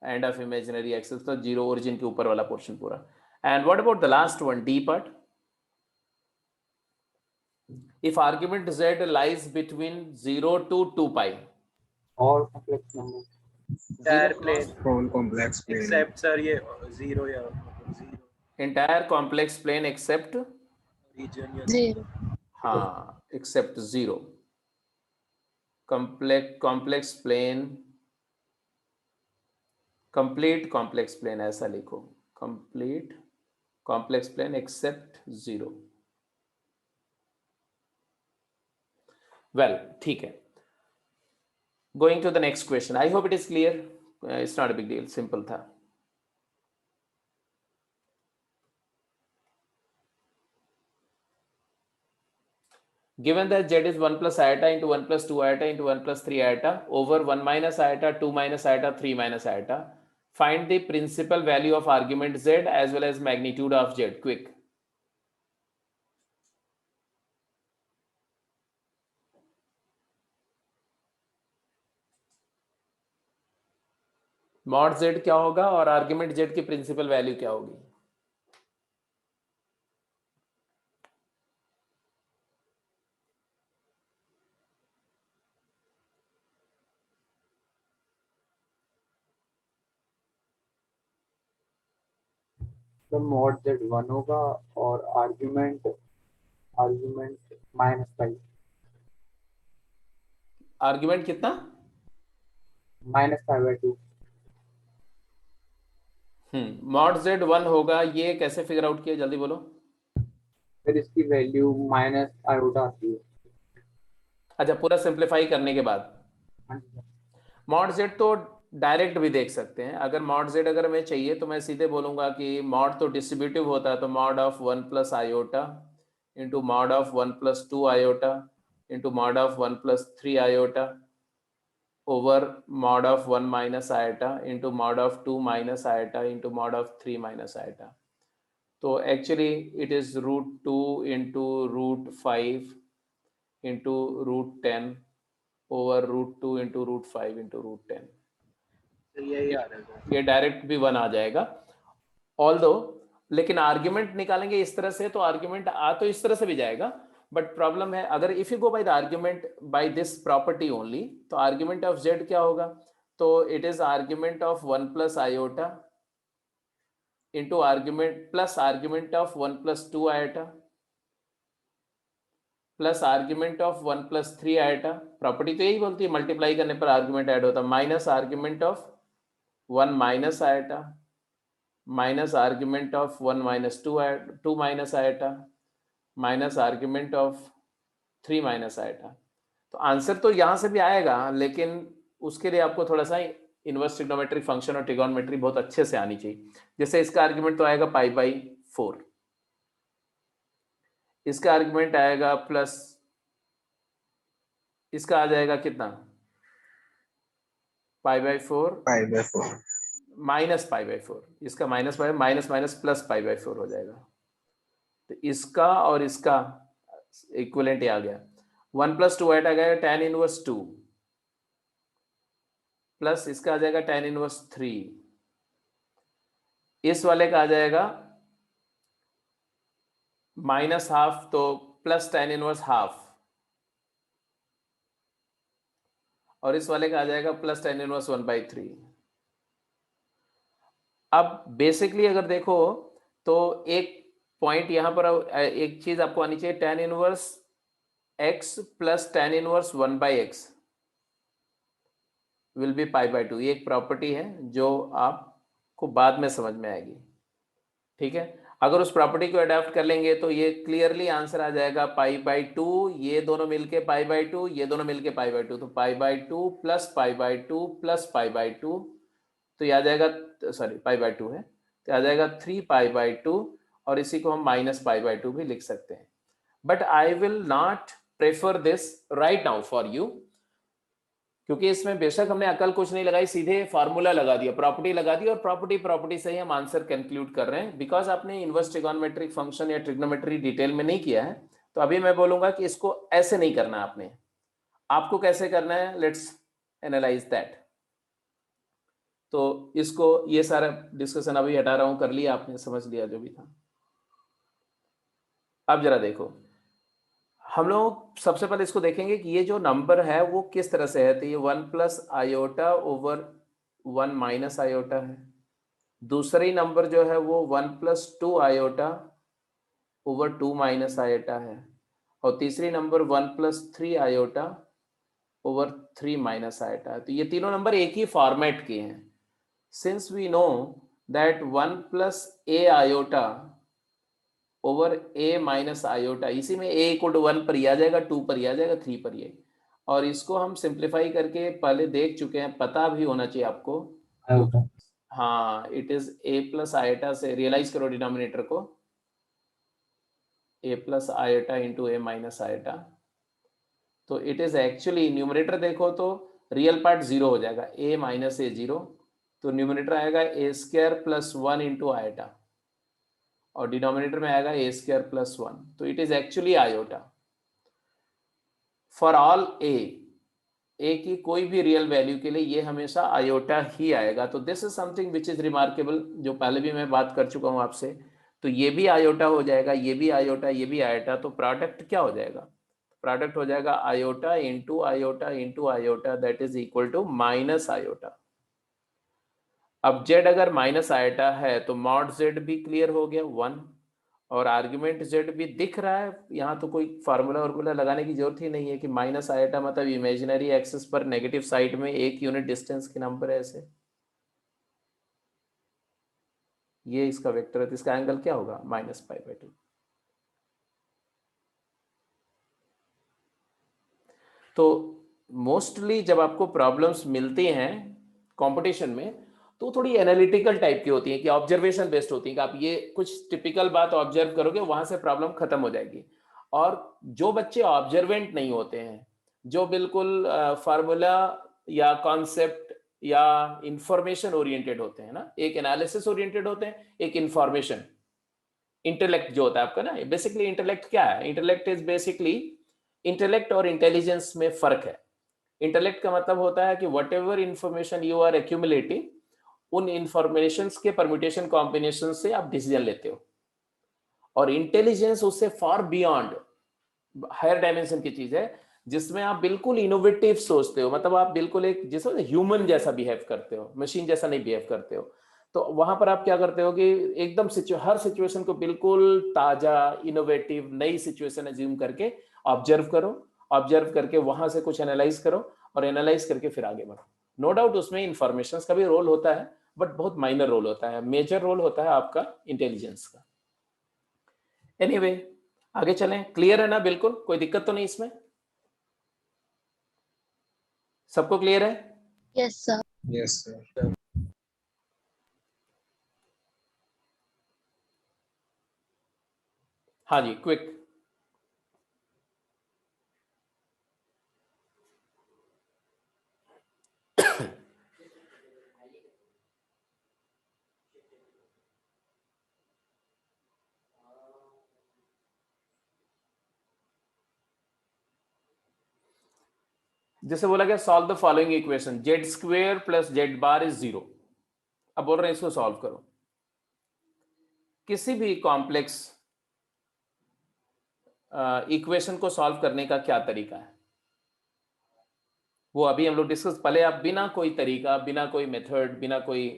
end of imaginary axis, तो जीरो ओरिजिन के ऊपर वाला पोर्शन पूरा. And what about the last one, D part? If argument z lies between 0 to 2 pi, all complex numbers. Entire plane. all complex plane. Except sir ये zero या zero entire complex plane except region या Zero. हाँ, except 0. complex plane, complete complex plane ऐसा लिखो, complete complex plane except 0. well, ठीक है. Going to the next question. I hope it is clear. It's not a big deal, simple था. Given that z is 1 plus iota into 1 plus 2 iota into 1 plus 3 iota over 1 minus iota, 2 minus iota, 3 minus iota, find the principal value of argument z as well as magnitude of z. Quick. mod z क्या होगा और आर्ग्यूमेंट z की प्रिंसिपल वैल्यू क्या होगी? तो mod z 1 होगा और आर्ग्यूमेंट -5. आर्ग्यूमेंट कितना? -5/2. mod z 1 होगा, ये कैसे फिगर आउट किया, जल्दी बोलो. फिर इसकी वैल्यू माइनस आयोटा आती है. अच्छा, पूरा सिंप्लीफाई करने के बाद mod z तो डायरेक्ट भी देख सकते हैं. अगर mod z अगर हमें चाहिए तो मैं सीधे बोलूंगा कि mod तो डिस्ट्रीब्यूटिव होता है, तो mod of 1 plus iota into mod of 1 plus 2 iota into mod of 1 plus 3 iota over mod of 1 minus iota into mod of 2 minus iota into mod of 3 minus iota. तो actually it is √2 into √5 into √10 over √2 into √5 into √10। तो यही आ रहा है सर। ये डायरेक्ट भी 1 आ जाएगा ऑल्दो, लेकिन आर्ग्यूमेंट निकालेंगे इस तरह से तो आर्ग्यूमेंट आ तो इस तरह से भी जाएगा, बट प्रॉब्लम है अगर if you go by the argument by this property only, तो आर्ग्यूमेंट ऑफ z क्या होगा? तो it is argument of 1 plus iota into argument plus argument of 1 plus 2 iota plus argument of 1 plus 3 iota. Property तो यही बोलती है मल्टीप्लाई करने पर आर्ग्यूमेंट ऐड होता है, minus argument of 1 minus iota minus argument of 1 minus 2 minus iota minus argument of 3 minus iota. तो आंसर तो यहां से भी आएगा, लेकिन उसके लिए आपको थोड़ा सा इनवर्स ट्रिग्नोमेट्रिक फंक्शन और ट्रिगोनोमेट्री बहुत अच्छे से आनी चाहिए। जैसे इसका आर्ग्यूमेंट तो आएगा π/4, इसका आर्ग्यूमेंट आएगा प्लस, इसका आ जाएगा कितना π/4 π/4 माइनस π/4, इसका माइनस माइनस प्लस π/4 हो जाएगा। तो इसका और इसका इक्विवेलेंट आ गया, 1 प्लस 2 आ गया tan इनवर्स 2 प्लस इसका आ जाएगा tan इनवर्स 3, इस वाले का आ जाएगा माइनस हाफ तो प्लस tan इनवर्स हाफ, और इस वाले का आ जाएगा प्लस tan इनवर्स 1/3। अब बेसिकली अगर देखो तो एक पॉइंट यहां पर एक चीज आपको आनी चाहिए, tan inverse x plus tan inverse 1/x will be π/2। ये एक प्रॉपर्टी है जो आपको बाद में समझ में आएगी, ठीक है। अगर उस प्रॉपर्टी को अडॉप्ट कर लेंगे तो ये क्लियरली आंसर आ जाएगा π/2, ये दोनों मिलके π/2, ये दोनों मिलके π/2, तो π/2 प्लस π/2 प्लस π/2, तो ये आ जाएगा, सॉरी π/2 है, तो आ जाएगा 3π/2, और इसी को हम माइनस π/2 भी लिख सकते हैं। But I will not prefer this right now for you, क्योंकि इसमें बेशक हमने अकल कुछ नहीं लगाई, सीधे फार्मूला लगा दिया, प्रॉपर्टी लगा दी, और प्रॉपर्टी से ही हम आंसर कंक्लूड कर रहे हैं। बिकॉज आपने इनवर्स ट्रिगोनोमेट्रिक फंक्शन या ट्रिग्नोमेट्री डिटेल में नहीं किया है, तो अभी मैं बोलूंगा कि इसको ऐसे नहीं करना आपने, आपको कैसे करना है, लेट्स एनालाइज दैट। तो इसको ये सारा डिस्कशन अभी हटा रहा हूं, कर लिया आपने, समझ लिया जो भी था। अब जरा देखो, हम लोग सबसे पहले इसको देखेंगे कि ये जो नंबर है वो किस तरह से है। तो ये 1 plus iota over 1 minus iota है। दूसरी नंबर जो है वो 1 plus 2 iota over 2 minus iota है, और तीसरी number 1 plus 3 iota over 3 minus iota है। तो ये तीनों नंबर एक ही फॉर्मेट के हैं। Since we know that 1 plus a iota over a minus iota, इसी में a इक्वल टू 1 पर ही आ जाएगा, 2 पर ही आ जाएगा, 3 पर ही है, और इसको हम सिंप्लीफाई करके पहले देख चुके हैं, पता भी होना चाहिए आपको। हाँ, it is a plus iota से, रियलाइज करो डिनोमिनेटर को, a plus iota into a minus iota. तो इट इज एक्चुअली, न्यूमरेटर देखो तो रियल पार्ट 0 हो जाएगा, a माइनस a 0, तो न्यूमरेटर आएगा a² प्लस 1 इंटू आयोटा, और डिनोमिनेटर में आएगा a² प्लस 1, तो it is actually iota for all a की कोई भी रियल वैल्यू के लिए ये हमेशा आयोटा ही आएगा। तो this is something which is remarkable, जो पहले भी मैं बात कर चुका हूं आपसे। तो ये भी आयोटा हो जाएगा, ये भी आयोटा, ये भी आयोटा, तो प्रोडक्ट क्या हो जाएगा, प्रोडक्ट हो जाएगा iota into iota into iota, that is equal to minus iota. अब z अगर माइनस आयोटा है तो मॉड z भी क्लियर हो गया 1, और आर्ग्यूमेंट z भी दिख रहा है। यहाँ तो कोई फार्मूला लगाने की जरूरत ही नहीं है कि माइनस आयोटा मतलब इमेजिनरी एक्सिस पर नेगेटिव साइड में एक यूनिट डिस्टेंस के नंबर है ऐसे। ये इसका वेक्टर है, तो इसका एंगल क्या होगा, -π/2। तो मोस्टली जब आपको प्रॉब्लम्स मिलती हैं कंपटीशन में, तो थोड़ी एनालिटिकल टाइप की होती हैं, कि ऑब्जर्वेशन बेस्ड होती हैं, कि आप ये कुछ टिपिकल बात ऑब्जर्व करोगे, वहां से प्रॉब्लम खत्म हो जाएगी। और जो बच्चे ऑब्जर्वेंट नहीं होते हैं, जो बिल्कुल फार्मूला या कॉन्सेप्ट या इंफॉर्मेशन ओरिएंटेड होते हैं ना, एक एनालिसिस ओरिएंटेड होते हैं, एक इंफॉर्मेशन, इंटेलेक्ट जो होता है आपका ना, बेसिकली इंटेलेक्ट क्या है? इंटेलेक्ट इज बेसिकली, इंटेलेक्ट और इंटेलिजेंस में फर्क है। इंटेलेक्ट का मतलब होता है कि whatever information you are accumulating, उन इंफॉर्मेशन के परम्यूटेशन कॉम्बिनेशन से आप डिसीजन लेते हो। और इंटेलिजेंस उससे फार बियॉन्ड, हायर डायमेंशन की चीज है, जिसमें आप बिल्कुल इनोवेटिव सोचते हो, मतलब आप बिल्कुल एक जैसे ह्यूमन जैसा बिहेव करते हो, मशीन जैसा नहीं बिहेव करते हो। तो वहां पर आप क्या करते हो कि एकदम हर सिचुएशन को बिल्कुल ताजा, इनोवेटिव, नई सिचुएशन एज्यूम करके ऑब्जर्व करो, ऑब्जर्व करके वहां से कुछ एनालाइज करो, और एनालाइज करके फिर आगे बढ़ो। नो डाउट उसमें इंफॉर्मेशन का भी रोल होता है, बट बहुत माइनर रोल होता है। मेजर रोल होता है आपका इंटेलिजेंस का। एनीवे, आगे चलें। क्लियर है ना? बिल्कुल कोई दिक्कत तो नहीं इसमें? सबको क्लियर है? Yes, sir. Yes, sir. हाँ जी, क्विक। जैसे बोला गया solve the following equation, Z square plus Z bar is 0। अब बोल रहे हैं इसको सॉल्व करो। किसी भी कॉम्प्लेक्स इक्वेशन को सॉल्व करने का क्या तरीका है, वो अभी हम लोग डिस्कस। पहले आप बिना कोई तरीका, बिना कोई मेथड, बिना कोई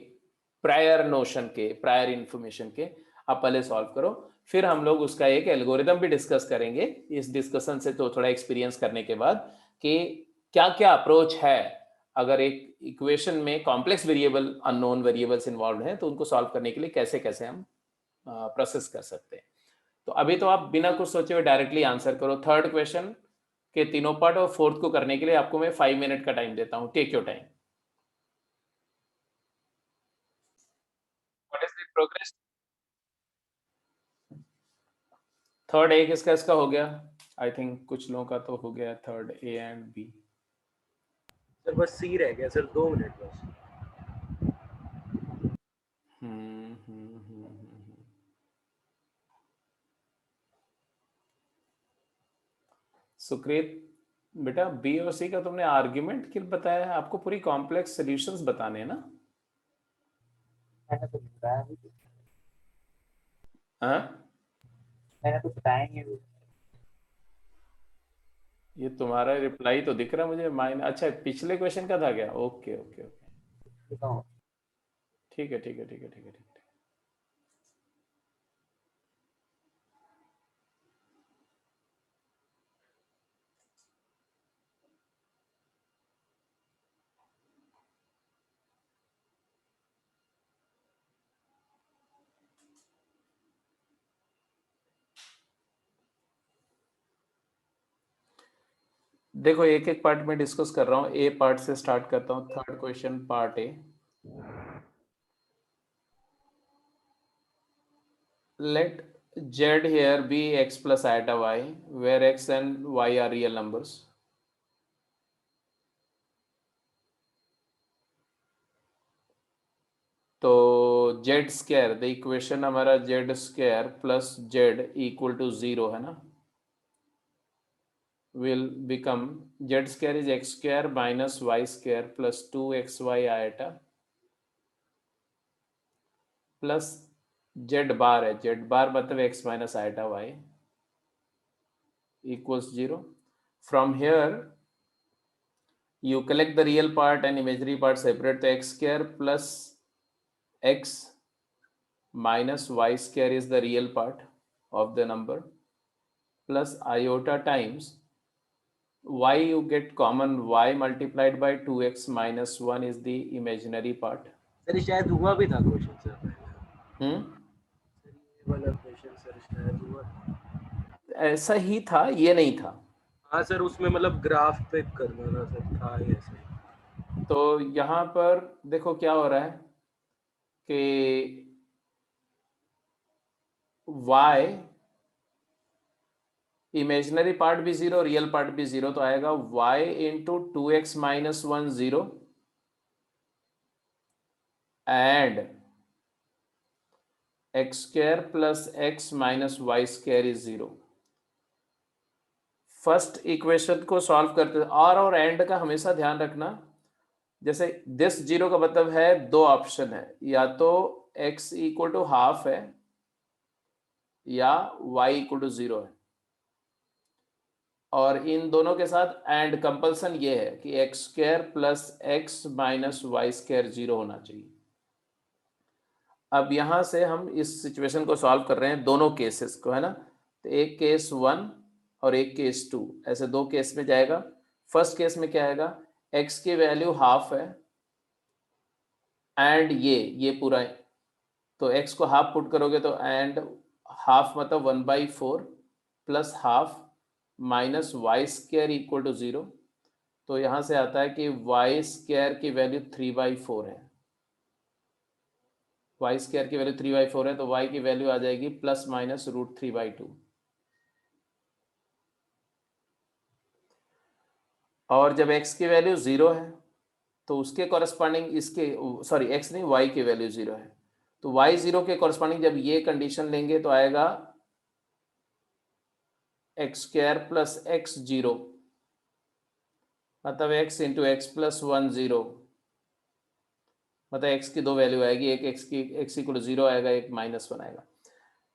प्रायर नोशन के, प्रायर इंफॉर्मेशन के आप पहले सॉल्व करो, फिर हम लोग उसका एक एल्गोरिदम भी डिस्कस करेंगे इस डिस्कशन से, तो थोड़ा एक्सपीरियंस करने के बाद कि क्या क्या अप्रोच है अगर एक इक्वेशन में complex variable, unknown variables involve हैं, तो उनको सॉल्व करने के लिए कैसे कैसे हम प्रोसेस कर सकते हैं। तो अभी तो आप बिना कुछ सोचे हुए डायरेक्टली आंसर करो। थर्ड क्वेश्चन के तीनों पार्ट और फोर्थ को करने के लिए आपको मैं 5 मिनट का टाइम देता हूं। Take your time. What is the progress? Third A किसका इसका हो गया? आई थिंक कुछ लोगों का तो हो गया third A and B. Sir बस सी रह गया सर, 2 मिनट बस। सुकृत बेटा, बी और सी का तुमने आर्ग्यूमेंट क्यों बताया है? आपको पूरी कॉम्प्लेक्स सॉल्यूशंस बताने हैं ना? मैंने तो बताया नहीं। हाँ, मैंने तो बताया नहीं अभी। ये तुम्हारा रिप्लाई तो दिख रहा मुझे। माइन, अच्छा पिछले क्वेश्चन का था क्या? ओके ओके ओके, बताओ। ठीक है ठीक है ठीक है ठीक है ठीक है। देखो एक एक पार्ट में डिस्कस कर रहा हूँ। ए पार्ट से स्टार्ट करता हूँ। Third question part A. Let z here be x plus iota y, where x and y are real numbers. तो जेड स्क्वायर, द इक्वेशन हमारा z square plus z equal to 0 है ना, will become z square is x square minus y square plus 2xy iota plus z बार है, z बार मतलब x minus iota y equals 0. From here you collect the real part and imaginary part separate, तो x square plus x minus y square is the real part of the number plus iota times y, you get common y multiplied by 2x minus 1 is the imaginary part. Sir ये शायद हुआ भी था क्वेश्चन सर पहले। हम्म, सर ये वाला क्वेश्चन सर शायद हुआ। ऐसा ही था, ये नहीं था। हाँ सर, उसमें मतलब ग्राफ पे करना था सर, था ये ऐसे। तो यहाँ पर देखो क्या हो रहा है कि y इमेजिनरी पार्ट भी 0, रियल पार्ट भी 0, तो आएगा y into 2x minus 1 0 and x square plus x minus y square is 0। First equation को सॉल्व करते हैं, और एंड का हमेशा ध्यान रखना, जैसे दिस 0 का मतलब है दो ऑप्शन है, या तो x इक्वल टू हाफ है या y इक्वल टू 0 है, और इन दोनों के साथ एंड कंपल्सन ये है कि x square plus x minus y square 0 होना चाहिए। अब यहां से हम इस सिचुएशन को सॉल्व कर रहे हैं, दोनों केसेस को, है ना। तो एक केस 1 और एक केस 2, ऐसे दो केस में जाएगा। फर्स्ट केस में क्या आएगा, x की वैल्यू हाफ है एंड ये पूरा है, तो x को हाफ पुट करोगे तो एंड हाफ मतलब 1/4 plus half minus y square equal to 0। तो यहां से आता है कि वाई स्क्वायर की वैल्यू 3/4 है, वाई स्क्वायर की वैल्यू 3/4 है, तो y की वैल्यू आ जाएगी प्लस माइनस √3/2। और जब x की वैल्यू 0 है तो उसके कॉरस्पॉन्डिंग इसके, सॉरी x नहीं, y की वैल्यू 0 है, तो y 0 के कॉरस्पॉन्डिंग जब ये कंडीशन लेंगे तो आएगा एक्स स्क्वायर प्लस एक्स 0, मतलब x इंटू एक्स प्लस 1 0, मतलब x की दो वैल्यू आएगी, एक x की x इक्वल 0 आएगा, एक -1 आएगा।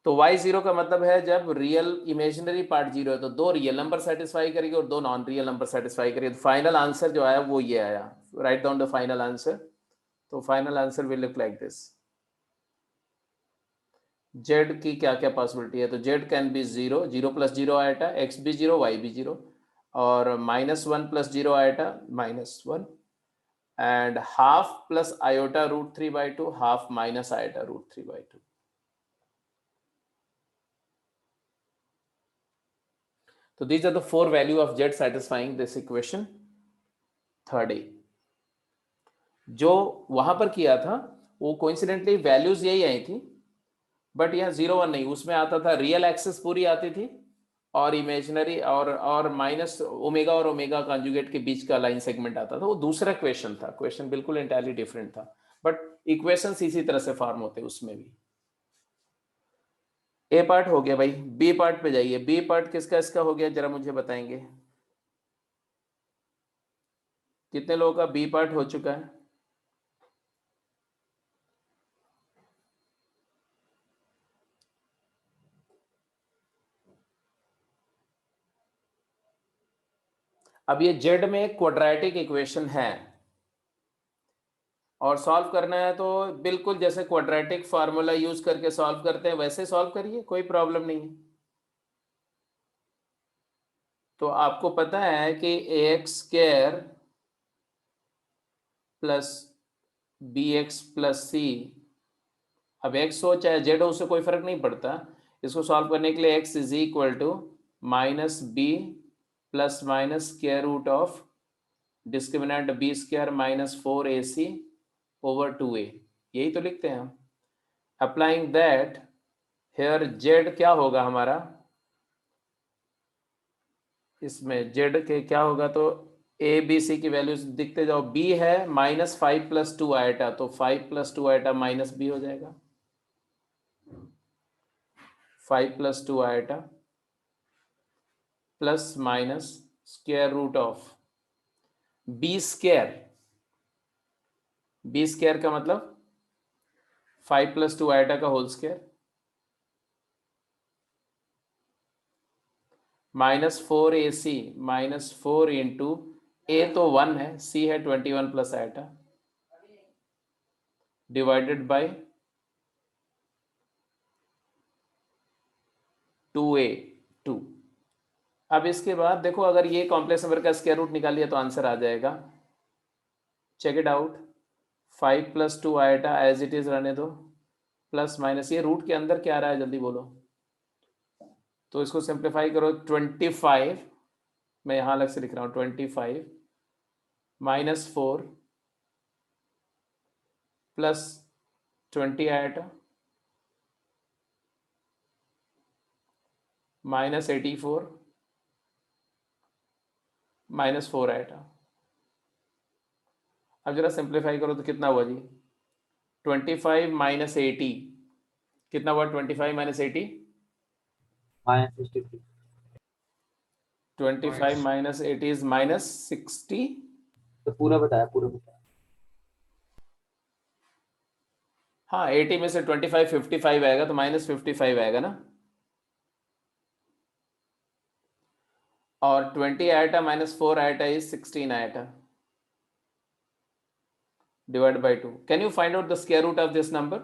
तो y 0 का मतलब है जब रियल इमेजिनरी पार्ट 0 है तो दो रियल नंबर सेटिस्फाई करेगी और दो नॉन रियल नंबर सेटिस्फाई करेगी। तो फाइनल आंसर जो आया वो ये आया। Write down the final answer. तो final answer will look like this. z की क्या क्या पॉसिबिलिटी है, तो z कैन बी 0, 0 प्लस 0 आएगा, x भी 0 y भी 0, और -1 प्लस 0 आएगा -1, and half plus iota √3/2, half minus iota √3/2। So these are the four value of z satisfying this equation 3A। जो वहां पर किया था वो कोइंसिडेंटली वैल्यूज यही आई थी, बट यहाँ 0 1 नहीं, उसमें आता था रियल एक्सेस पूरी आती थी और इमेजिनरी और माइनस ओमेगा और ओमेगा कॉन्जुगेट के बीच का लाइन सेगमेंट आता था। वो दूसरा क्वेश्चन था, क्वेश्चन बिल्कुल एंटायरली डिफरेंट था, बट इक्वेशंस इसी तरह से फॉर्म होते उसमें भी। ए पार्ट हो गया भाई, बी पार्ट पे जाइए। बी पार्ट किसका इसका हो गया, जरा मुझे बताएंगे कितने लोगों का बी पार्ट हो चुका है। अब ये जेड में एक क्वाड्रेटिक इक्वेशन है और सॉल्व करना है तो बिल्कुल जैसे क्वाड्रेटिक फार्मूला यूज करके सॉल्व करते हैं वैसे सॉल्व करिए, कोई प्रॉब्लम नहीं है। तो आपको पता है कि ax² plus bx plus c, अब x हो चाहे z हो उससे कोई फर्क नहीं पड़ता। इसको सॉल्व करने के लिए x is equal to -b plus minus square root of discriminant b² -4ac over 2a, यही तो लिखते हैं हम। अप्लाइंग दैट हेयर z क्या होगा हमारा, इसमें z के क्या होगा, तो a b c की वैल्यूज दिखते जाओ। b है -5 + 2 आएटा, तो 5 + 2 आएटा -b हो जाएगा, 5 + 2 iota plus minus square root of b², b² का मतलब 5 + 2 आएटा का whole square -4ac -4 into a तो 1 है, c है 21 प्लस आएटा डिवाइडेड बाय 2a2। अब इसके बाद देखो, अगर ये कॉम्प्लेक्स नंबर का स्क्वायर रूट निकाल लिया तो आंसर आ जाएगा। Check it out, 5 + 2 iota as it is रहने दो, प्लस माइनस ये रूट के अंदर क्या आ रहा है जल्दी बोलो, तो इसको सिंप्लीफाई करो। 25 मैं यहां अलग से लिख रहा हूं, 25 -4 प्लस 20 आएटा -84 -4 आएटा। अब जरा सिंप्लीफाई करो तो कितना हुआ जी, 25 - 80 कितना हुआ 25 माइनस 80? -63। 25 minus 80 is minus 60। तो पूरा बताया, पूरा बताया। हाँ 80 में से 25 55 आएगा तो माइनस 55 आएगा ना, और 20 iota minus 4 iota is 16 iota divided by 2. Can you find out the square root of this number?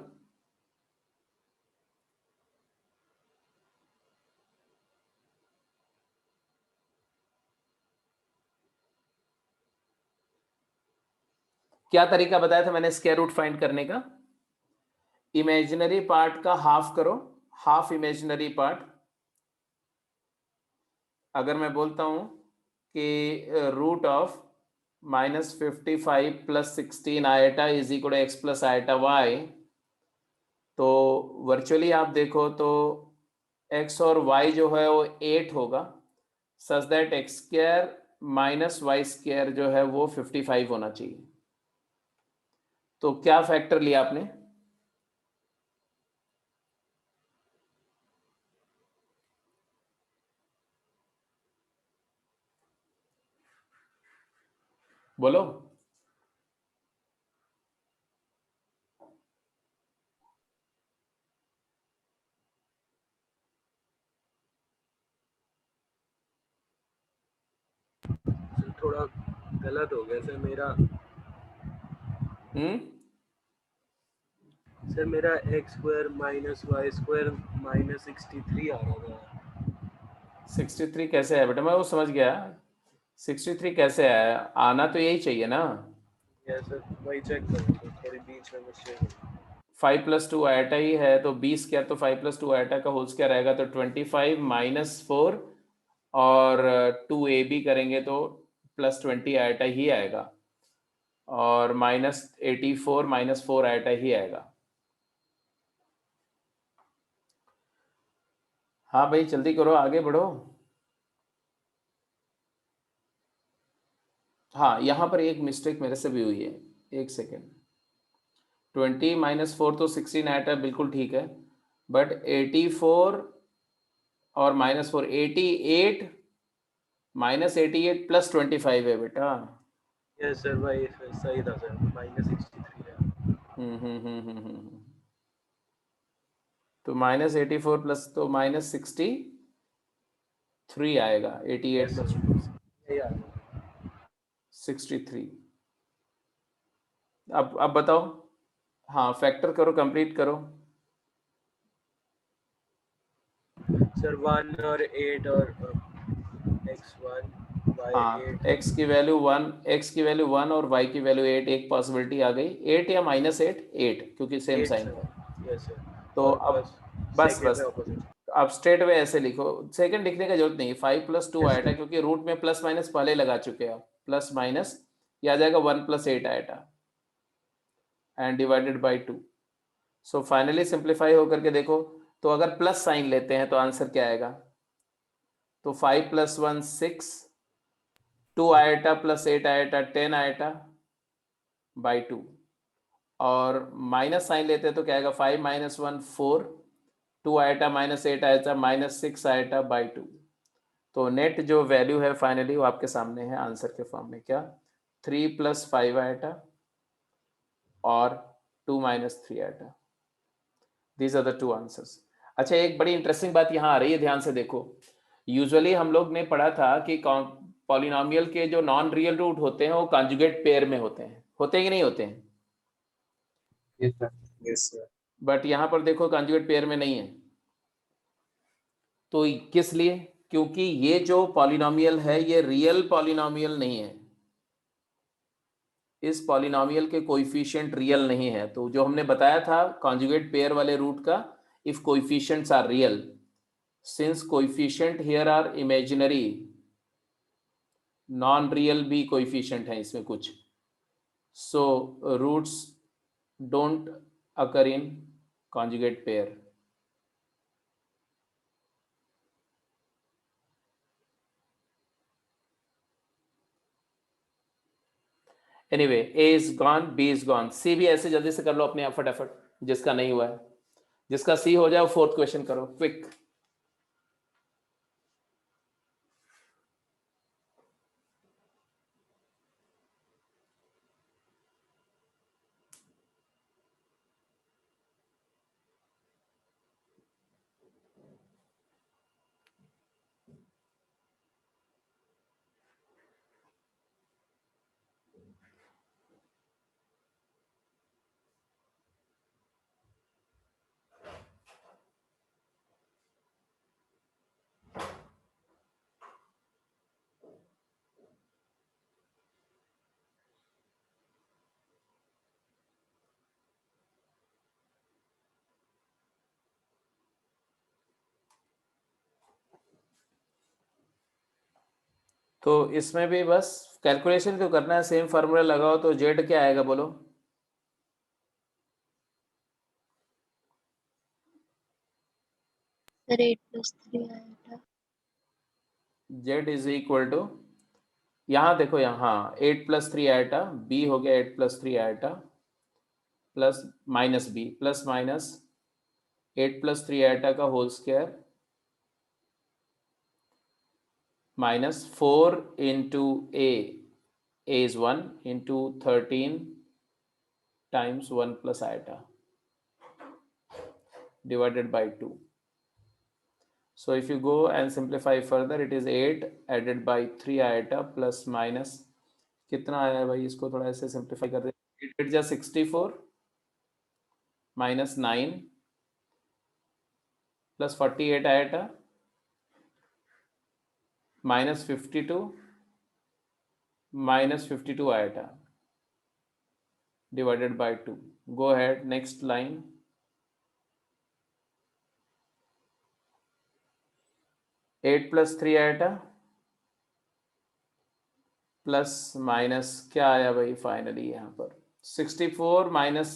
क्या तरीका बताया था मैंने स्क्वायर रूट फाइंड करने का? इमेजिनरी पार्ट का हाफ करो, हाफ इमेजिनरी पार्ट। अगर मैं बोलता हूं कि root of -55 plus 16 iota is equal to x plus iota y, तो वर्चुअली आप देखो तो x और y जो है वो 8 होगा, such that x square minus y square जो है वो 55 होना चाहिए। तो क्या फैक्टर लिया आपने? बोलो। सर थोड़ा गलत हो गया सर मेरा। सर मेरा x² माइनस y² माइनस 63 आ रहा था। 63 कैसे है बेटा? मैं वो समझ गया, 63 कैसे आया, आना तो यही चाहिए ना। यस सर, वही चेक करो तो थोड़ी बीच में मिस्टेक। 5 प्लस 2 आइटा ही है तो 20 क्या, तो 5 प्लस 2 आइटा का होल स्क्वायर आएगा तो 25 माइनस 4 और 2 ए बी करेंगे तो प्लस 20 आइटा ही आएगा, और माइनस 84 माइनस 4 आइटा ही आएगा। हाँ भाई जल्दी करो, आगे बढ़ो। हाँ यहाँ पर एक मिस्टेक मेरे से भी हुई है, एक सेकेंड। 20 माइनस 4 तो 16 आइटा बिल्कुल ठीक है, बट 84 और माइनस 4 88 माइनस 88 प्लस 25 है बेटा। यस सर, वही सही था सर, माइनस 63 है। तो माइनस 84 प्लस तो माइनस 63 आएगा, 88 Yes, प्लस sir. यही आ रहा 63। अब बताओ, हाँ फैक्टर करो, कंप्लीट करो। है। सर 1 और 8 और x1 हाँ y8। x की वैल्यू 1, x की वैल्यू 1 और y की वैल्यू 8, एक पॉसिबिलिटी आ गई, 8 या माइनस 8, 8 क्योंकि सेम 8 साइन सर, है। Yes sir. तो और अब प्लस बस सेकेंड बस में ऑपोजिट। अब स्ट्रेट वे ऐसे लिखो, सेकंड लिखने का जरूरत नहीं, 5 प्लस 2 Yes, आएटा sir. क्योंकि रूट में प्लस माइनस पहले लगा चुके हैं, प्लस माइनस ये आ जाएगा 1 plus 8 iota and divided by 2। So finally simplify होकर के देखो, तो अगर प्लस साइन लेते हैं तो आंसर क्या आएगा? तो 5 प्लस 1 6, 2 आएटा प्लस 8 आएटा 10 आएटा बाई 2, और माइनस साइन लेते हैं तो क्या आएगा? 5 माइनस 1 4, 2 आएटा माइनस 8 आएटा माइनस 6 आएटा बाई 2। तो नेट जो वैल्यू है फाइनली वो आपके सामने है आंसर के फॉर्म में, क्या? 3 प्लस 5 आएटा और 2 minus 3 iota. These are the two answers. अच्छा एक बड़ी इंटरेस्टिंग बात यहाँ आ रही है, ध्यान से देखो। यूजुअली हम लोग ने पढ़ा था कि पॉलिनोमियल के जो नॉन रियल रूट होते हैं वो कॉन्जुगेट पेयर में होते हैं, होते हैं कि नहीं होते हैं? Yes sir. Yes, sir. But यहाँ पर देखो कॉन्जुगेट पेयर में नहीं है। तो किस लिए? क्योंकि ये जो पॉलिनोमियल है ये रियल पॉलिनोमियल नहीं है, इस पॉलिनोमियल के कोएफिशिएंट रियल नहीं है। तो जो हमने बताया था कॉन्जुगेट पेयर वाले रूट का, if coefficients are real, since coefficient here are imaginary, non real भी कोएफिशिएंट है इसमें कुछ, so roots don't occur in conjugate pair. Anyway, A is gone, B is gone, C भी ऐसे जल्दी से कर लो अपने आप फटाफट जिसका नहीं हुआ है। जिसका सी हो जाए वो फोर्थ क्वेश्चन करो क्विक। तो इसमें भी बस कैलकुलेशन क्यों करना है, सेम फार्मूला लगाओ। तो जेड क्या आएगा बोलो? सर 8 + 3 आएगा। जेड इज इक्वल टू, यहाँ देखो यहाँ 8 + 3 आएटा, बी हो गया 8 + 3 iota plus minus B plus minus 8 + 3 iota का whole square minus 4 into a is 1 into 13 times 1 plus iota divided by 2. So if you go and simplify further, it is 8 added by 3 iota plus minus कितना आया है भाई, इसको थोड़ा ऐसे सिंप्लीफाई कर दे। 8 जा 64 minus 9 plus 48 iota minus 52 minus 52 iota divided by 2. Go ahead, next line. 8 + 3 iota plus minus क्या आया भाई फाइनली यहाँ पर 64 minus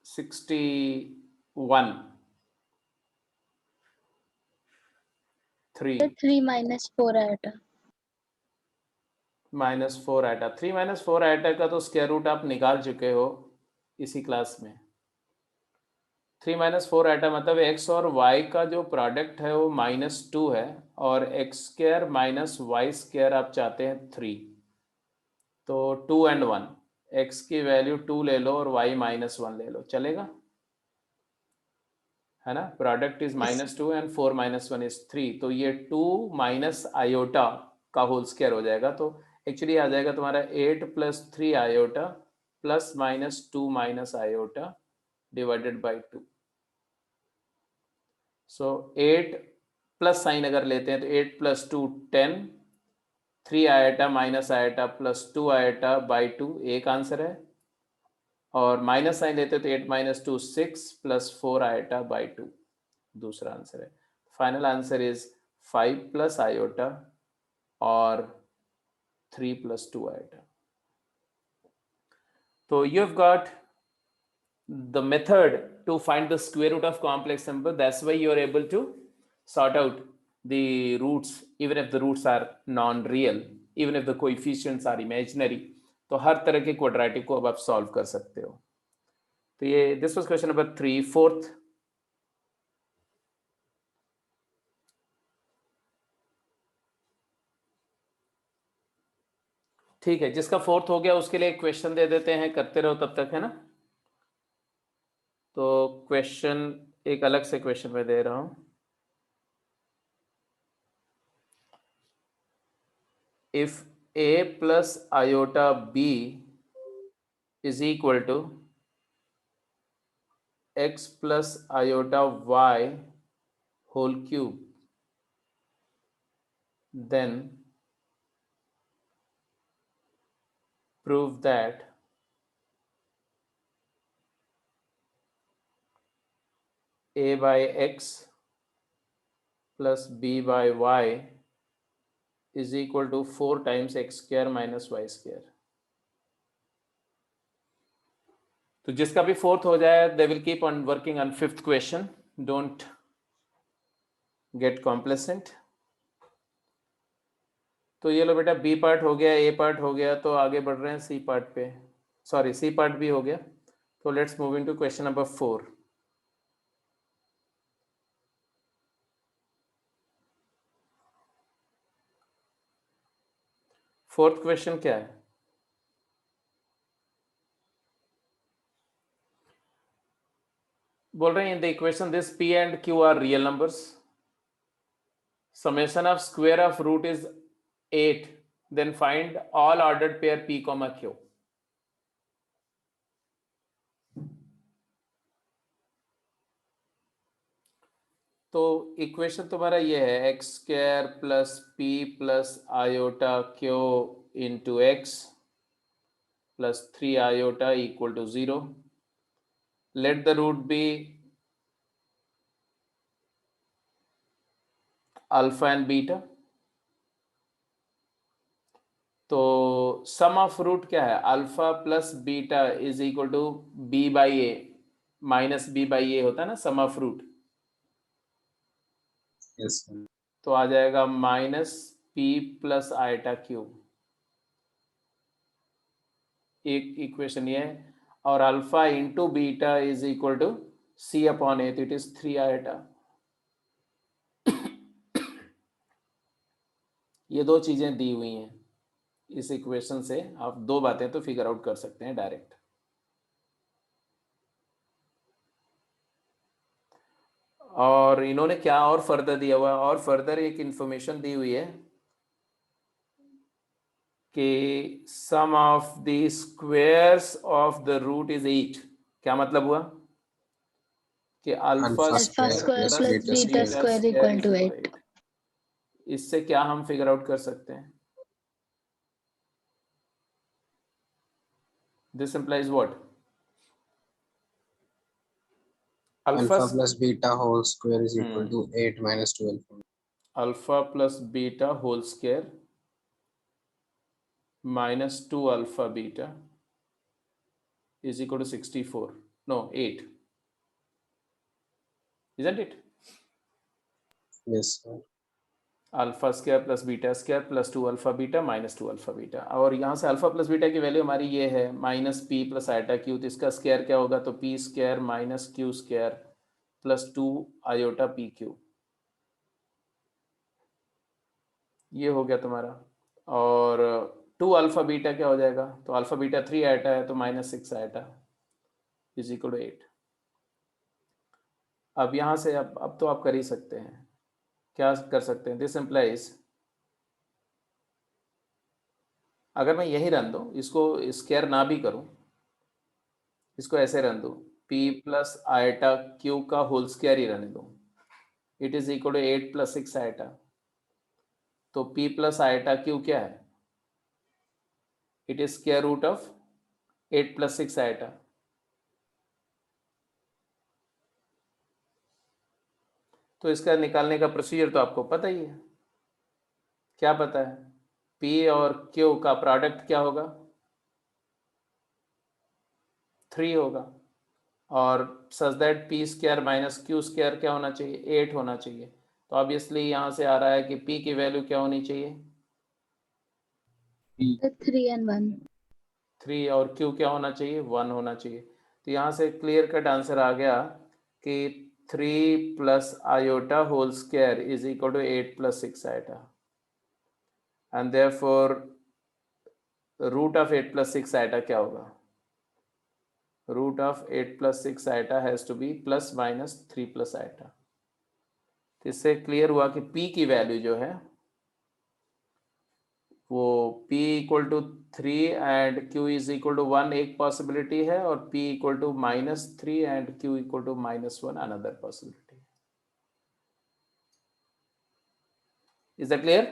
61 3 3 - 4 आएगा। -4 आएटा। 3 - 4 आएटा का तो स्क्वायर रूट आप निकाल चुके हो इसी क्लास में। 3 - 4 आएटा मतलब x और y का जो प्रोडक्ट है वो -2 है और x² माइनस y² आप चाहते हैं 3, तो 2 and 1, x की वैल्यू 2 ले लो और y -1 ले लो, चलेगा है ना। प्रोडक्ट इज -2 एंड 4 - 1 इज 3, तो ये 2 माइनस आयोटा का होल स्क्वायर हो जाएगा। तो एक्चुअली आ जाएगा तुम्हारा 8 + 3 iota plus minus 2 minus iota divided by 2। So 8 plus sign अगर लेते हैं तो 8 + 2 10, 3 iota minus iota plus 2 iota by 2 एक आंसर है, और माइनस साइन लेते तो 8 - 2 6 प्लस 4 आयोटा बाई 2 दूसरा आंसर है। Final answer is 5 plus iota और 3 + 2 आयोटा। तो you have got the method to find the square root of complex number. That's why you are able to sort out the roots even if the roots are non-real, even if the coefficients are imaginary. तो हर तरह के क्वाड्रेटिक को अब आप सॉल्व कर सकते हो। तो ये this was question number 3। Fourth, ठीक है, जिसका फोर्थ हो गया उसके लिए एक क्वेश्चन दे देते हैं, करते रहो तब तक, है ना। तो क्वेश्चन एक अलग से क्वेश्चन में दे रहा हूं। If a plus iota b is equal to x plus iota y whole cube, then prove that a by x plus b by y is equal to 4 times x² minus y²। तो जिसका भी फोर्थ हो जाए, they will keep on working on fifth question, don't get complacent. तो ये लो बेटा, बी पार्ट हो गया, ए पार्ट हो गया, तो आगे बढ़ रहे हैं सी पार्ट पे। सॉरी, सी पार्ट भी हो गया, So let's move into question number 4. Fourth question क्या है? बोल रहे हैं in the equation this p and q are real numbers, summation of square of root is 8, then find all ordered pair p comma q. तो इक्वेशन तुम्हारा ये है x square plus p plus iota q into x plus 3 iota equal to 0. Let the root be alpha and beta. तो सम ऑफ रूट क्या है? Alpha plus beta is equal to b by A minus b by A होता है ना sum of root. Yes, sir. तो आ जाएगा minus p plus iota cube. एक इक्वेशन ये है. और alpha into beta is equal to c upon A, तो इट इज 3 आयटा. ये दो चीजें दी हुई हैं. इस इक्वेशन से आप दो बातें तो फिगर आउट कर सकते हैं डायरेक्ट. और इन्होंने क्या और फर्दर दिया हुआ है? और फर्दर एक इंफॉर्मेशन दी हुई है कि sum of the squares of the root is 8. क्या मतलब हुआ? कि alpha Alpha square plus beta square equal to 8. इससे क्या हम फिगर आउट कर सकते हैं? This implies what? Alpha plus beta whole square is equal to 8 minus 12. Alpha plus beta whole square minus 2 alpha beta is equal to 64. No, 8. Isn't it? Yes, sir. Alpha square plus beta square plus 2 alpha beta minus 2 alpha beta. और यहाँ से अल्फा प्लस बीटा की वैल्यू हमारी ये है minus P plus iota Q. तो इसका स्क्वायर क्या होगा? तो P square minus q square plus 2 iota P Q. ये हो गया तुम्हारा. और 2 अल्फा बीटा क्या हो जाएगा? तो अल्फा बीटा 3 आयटा है तो minus 6 iota is equal to 8. अब यहाँ से अब तो आप कर ही सकते हैं. क्या कर सकते हैं? दिस इम्प्लाइज, अगर मैं यही रन दूँ, इसको स्क्वायर ना भी करूँ, इसको ऐसे रन दूँ, p प्लस आयटा क्यू का होल स्क्वायर ही रहने दूँ, it is equal to 8 plus 6 iota. तो p प्लस आयटा क्यू क्या है? It is square root of 8 plus 6 iota. तो इसका निकालने का प्रोसीजर तो आपको पता ही है. क्या पता है? p और q का प्रोडक्ट क्या होगा? 3 होगा. और such that p square minus q square क्या होना चाहिए? 8 होना चाहिए. तो ऑब्वियसली यहाँ से आ रहा है कि p की वैल्यू क्या होनी चाहिए? 3 and 1. 3. और q क्या होना चाहिए? 1 होना चाहिए. तो यहाँ से क्लियर कट आंसर आ गया कि 3 plus iota whole square is equal to 8 plus 6 iota. And therefore root of 8 plus 6 iota क्या होगा? Root of 8 plus 6 iota has to be plus minus 3 plus iota. तो इससे क्लियर हुआ कि p की वैल्यू जो है वो p equal to 3 and q is equal to 1 एक पॉसिबिलिटी है, और p equal to minus 3 and q equal to minus 1 another possibility. Is that clear?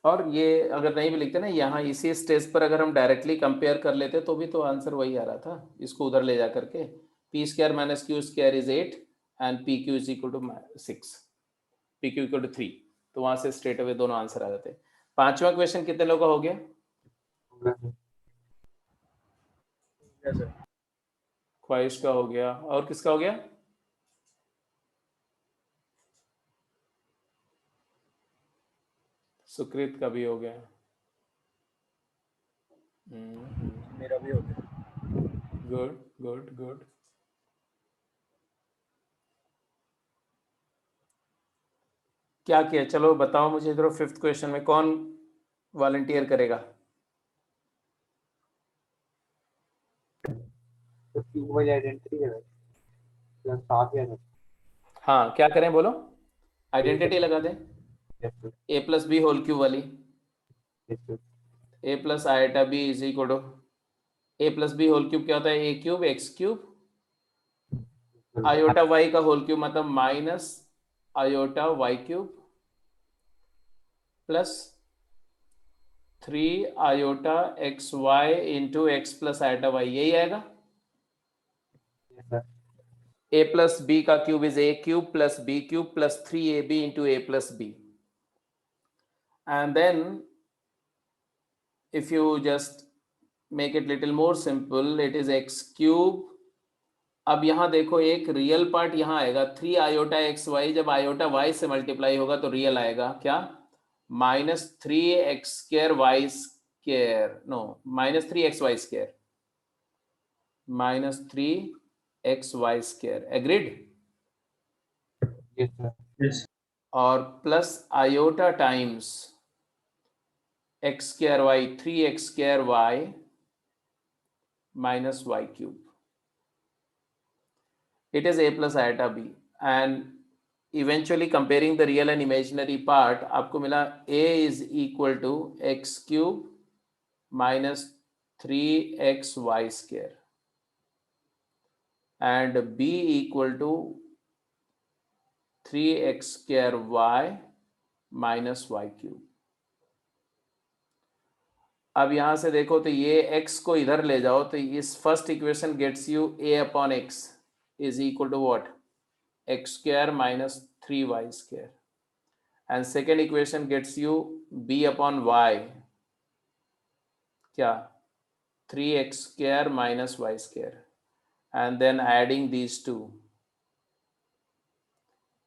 और ये अगर नहीं भी लिखते ना यहाँ इसी स्टेज पर, अगर हम डायरेक्टली कंपेयर कर लेते तो भी तो आंसर वही आ रहा था. इसको उधर ले जा करके p square minus q square is 8 and p q is equal to 6, p q equal to 3. तो वहां से स्ट्रेट अवे दोनों आंसर आ जाते. पांचवा क्वेश्चन कितने लोगों का हो गया? Yes, sir. ख्वाहिश का हो गया. और किसका हो गया? सुकृत का भी हो गया. मेरा भी हो गया। Good good good. क्या किया, चलो बताओ मुझे इधर। फिफ्थ क्वेश्चन में कौन वॉलंटियर करेगा? तो क्यूब वाली आइडेंटिटी है प्लस हाफ या हाँ, क्या करें बोलो? आइडेंटिटी लगा दें। नहीं? A plus B whole cube वाली। A plus iota B is equal to A plus B whole cube क्या होता है? A cube X cube iota Y का होल क्यूब मतलब minus iota Y cube plus 3 iota x Y into X plus iota Y, यही आएगा। a plus b का cube is a cube plus b cube plus 3ab into a plus b, and then if you just make it little more simple it is x cube। अब यहां देखो एक रियल पार्ट यहां आएगा 3 आयोटा एक्स वाई, जब आयोटा वाई से मल्टीप्लाई होगा तो रियल आएगा क्या? -3x² y square, no -3xy², -3xy², agreed? Yes, sir. Yes. और plus iota times x² y 3x² y minus y cube. It is a plus iota b, and eventually comparing the real and imaginary part आपको मिला a is equal to x cube minus 3xy² and b equal to 3x² y minus y cube. अब यहां से देखो तो ये x को इधर ले जाओ तो इस first equation gets you a upon x is equal to what? x² minus 3y², and second equation gets you b upon y, क्या? 3x² minus y², and then adding these two,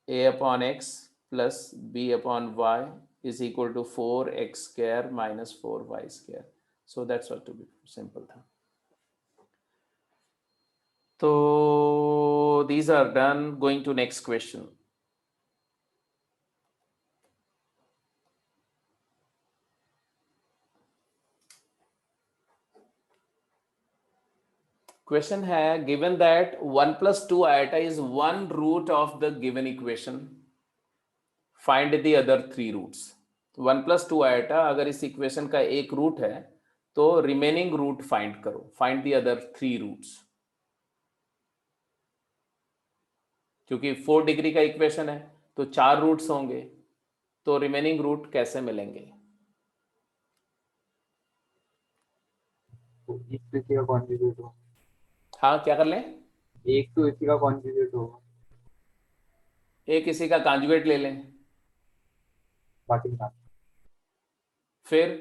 a upon x plus b upon y is equal to 4x² minus 4y². So that's what to be simple था. So these are done. Going to next question. Question है, given that 1 plus 2 iota is one root of the given equation, find the other three roots. 1 plus 2 iota अगर इस इक्वेशन का एक रूट है तो रिमेनिंग रूट फाइंड करो, find the other three roots. क्योंकि 4 डिग्री का इक्वेशन है तो 4 रूट्स होंगे, तो रिमेनिंग रूट कैसे मिलेंगे? तो एक तो इसी का कॉन्जुगेट हो, हाँ, क्या कर लें? एक तो इसी का कॉन्जुगेट होगा, एक इसी का कॉन्जुगेट ले लें, बाकी ना। फिर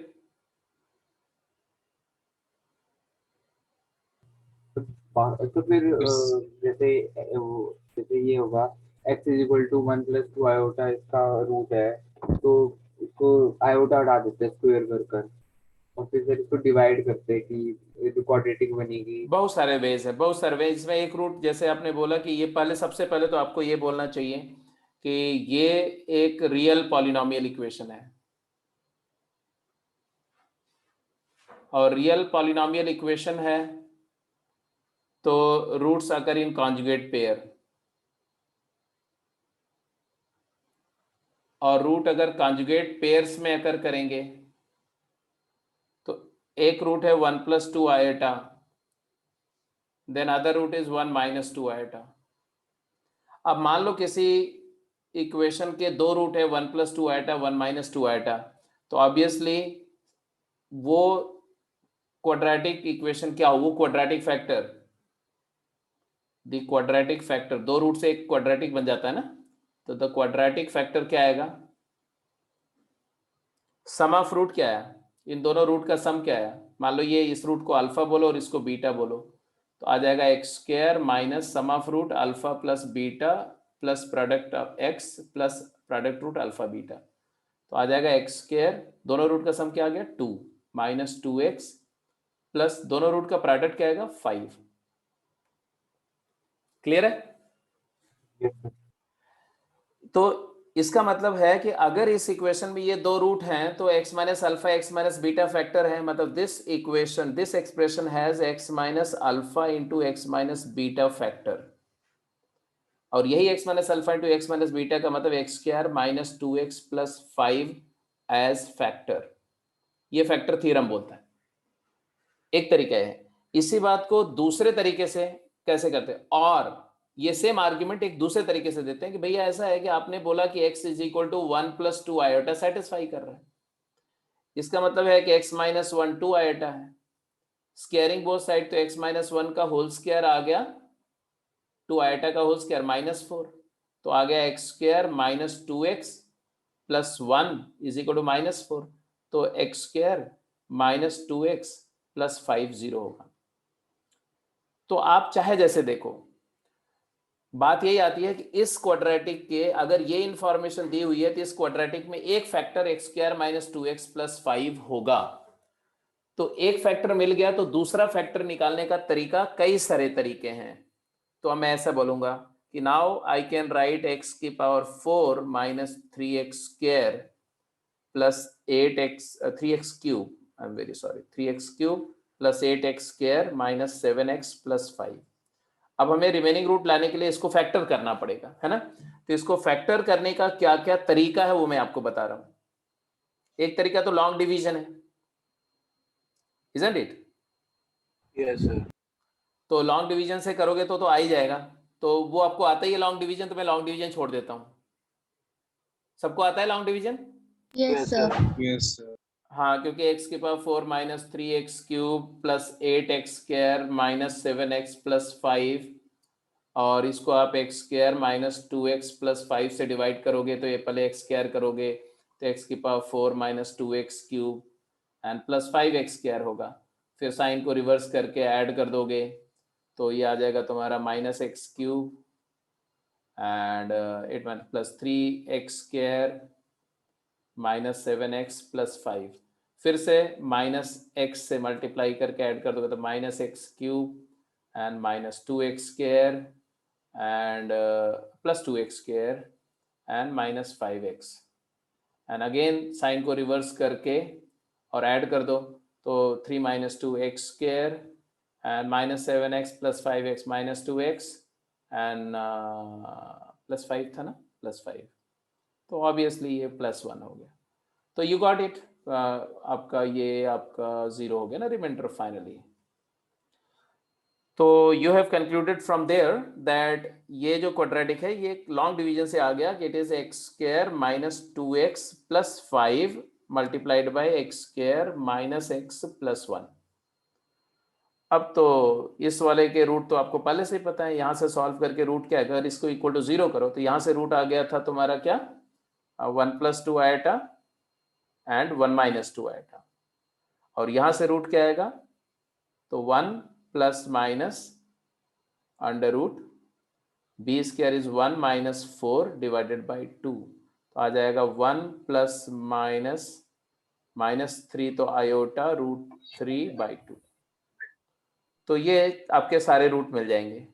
तो फिर जैसे ये होगा x is equal to 1 plus 2 iota इसका रूट है, तो इसको आयोटा हटा देते हैं स्क्वायर कर कर, और फिर इसको डिवाइड करते हैं कि जो क्वाड्रेटिक बनेगी। बहुत सारे वेज है, बहुत सारे वेज में एक रूट, जैसे आपने बोला कि ये पहले, सबसे पहले तो आपको ये बोलना चाहिए कि ये एक रियल पॉलिनोमियल इक्वेशन है, और रियल पॉलिनोमियल इक्वेशन है तो roots occur in conjugate pair, और रूट अगर कॉन्जुगेट पेयर्स में अकर करेंगे तो एक रूट है 1 plus 2 iota, then other root is 1 minus 2 iota. अब मान लो किसी इक्वेशन के दो रूट है, 1 प्लस 2 आयोटा 1 माइनस 2 आयोटा, तो ऑब्वियसली वो क्वाड्रेटिक इक्वेशन क्या हो? वो quadratic factor, the quadratic factor, दो रूट से एक क्वाड्रेटिक बन जाता है ना, तो द क्वाड्रेटिक फैक्टर क्या आएगा? सम ऑफ रूट क्या है? इन दोनों रूट का सम क्या है? मान लो ये इस रूट को अल्फा बोलो और इसको बीटा बोलो, तो आ जाएगा x² minus sum of root alpha plus beta plus product of x plus product root alpha beta, तो आ जाएगा x², दोनों रूट का सम क्या आ गया? 2 माइनस 2x प्लस दोनों रूट का प्रोडक्ट क्या आएगा 5। क्लियर है? Yes, sir. तो इसका मतलब है कि अगर इस इक्वेशन में ये दो रूट हैं तो x minus alpha x minus beta factor है, मतलब this equation this expression has x minus alpha into x minus beta factor, और यही x minus alpha into x minus beta का मतलब x square minus 2x plus 5 age factor. ये फैक्टर थ्योरम बोलता है, एक तरीका है। इसी बात को दूसरे तरीके से कैसे करते हैं, और ये सेम आर्ग्यूमेंट एक दूसरे तरीके से देते हैं कि भैया ऐसा है कि आपने बोला कि x is equal to 1 plus 2 iota satisfy कर रहा है, इसका मतलब है कि x माइनस 1 2 आयोटा है, स्क्वायरिंग बोथ साइड, तो x माइनस 1 का होल स्क्वायर आ गया 2 आयोटा का होल स्क्वायर माइनस 4, तो आ गया x square minus 2x plus 1 is equal to minus 4, तो x square minus 2x plus 5 0 होगा। तो आप चाहे जैसे देखो, बात यही आती है कि इस क्वाड्रेटिक के अगर ये इंफॉर्मेशन दी हुई है तो इस क्वाड्रेटिक में एक factor x square minus 2x plus 5 होगा, तो एक फैक्टर मिल गया तो दूसरा फैक्टर निकालने का तरीका कई सारे तरीके हैं। तो मैं ऐसा बोलूंगा कि now I can write x की power 4 minus 3x square plus 8x 3x cube, I am very sorry 3x cube plus 8x square minus 7x plus 5। अब हमें रिमेनिंग रूट लाने के लिए इसको फैक्टर करना पड़ेगा, है ना? तो इसको फैक्टर करने का क्या क्या तरीका है वो मैं आपको बता रहा हूं। एक तरीका तो लॉन्ग डिवीजन है, isn't it? Yes, sir. तो लॉन्ग डिवीजन से करोगे तो आ ही जाएगा, तो वो आपको आता ही है लॉन्ग डिवीजन, तो मैं लॉन्ग डिवीजन छोड़ देता हूं। सबको आता है long division? Yes, Yes, sir. sir. Yes, sir. हाँ, क्योंकि x की power 4 minus 3x cube plus 8x square minus 7x plus 5, और इसको आप x square minus 2x plus 5 से डिवाइड करोगे तो ये पहले x स्क्वायर करोगे तो x की power 4 minus 2x cube and plus 5x square होगा, फिर साइन को रिवर्स करके ऐड कर दोगे तो ये आ जाएगा तुम्हारा minus x cube and 8 plus 3x square minus 7x plus 5, फिर से माइनस एक्स से मल्टीप्लाई करके ऐड कर दोगे तो minus x cube and minus 2x square and plus 2x square and minus 5x, and again sine को रिवर्स करके और ऐड कर दो तो 3 minus 2x square and minus 7x plus 5x minus 2x and plus 5 था ना, प्लस 5, तो ऑब्वियसली ये प्लस 1 हो गया। तो यू गॉट इट, आपका ये आपका 0 हो गया ना रिमाइंडर फाइनली। तो you have concluded from there that ये जो क्वाड्रेटिक है ये लॉन्ग डिवीजन से आ गया कि it is x square minus 2x plus 5 multiplied by x square minus x plus 1। अब तो इस वाले के रूट तो आपको पहले से ही पता है, यहाँ से सॉल्व करके रूट क्या है, अगर इसको इक्वल टू 0 करो तो यहाँ से रूट आ गया था तुम्हारा क्या 1 plus 2 iota and 1 minus 2 iota, और यहाँ से रूट क्या आएगा तो 1 plus minus under root b square is 1 minus 4 divided by 2, तो आ जाएगा 1 प्लस माइनस माइनस 3 तो आयोटा रूट 3 बाई 2। तो ये आपके सारे रूट मिल जाएंगे।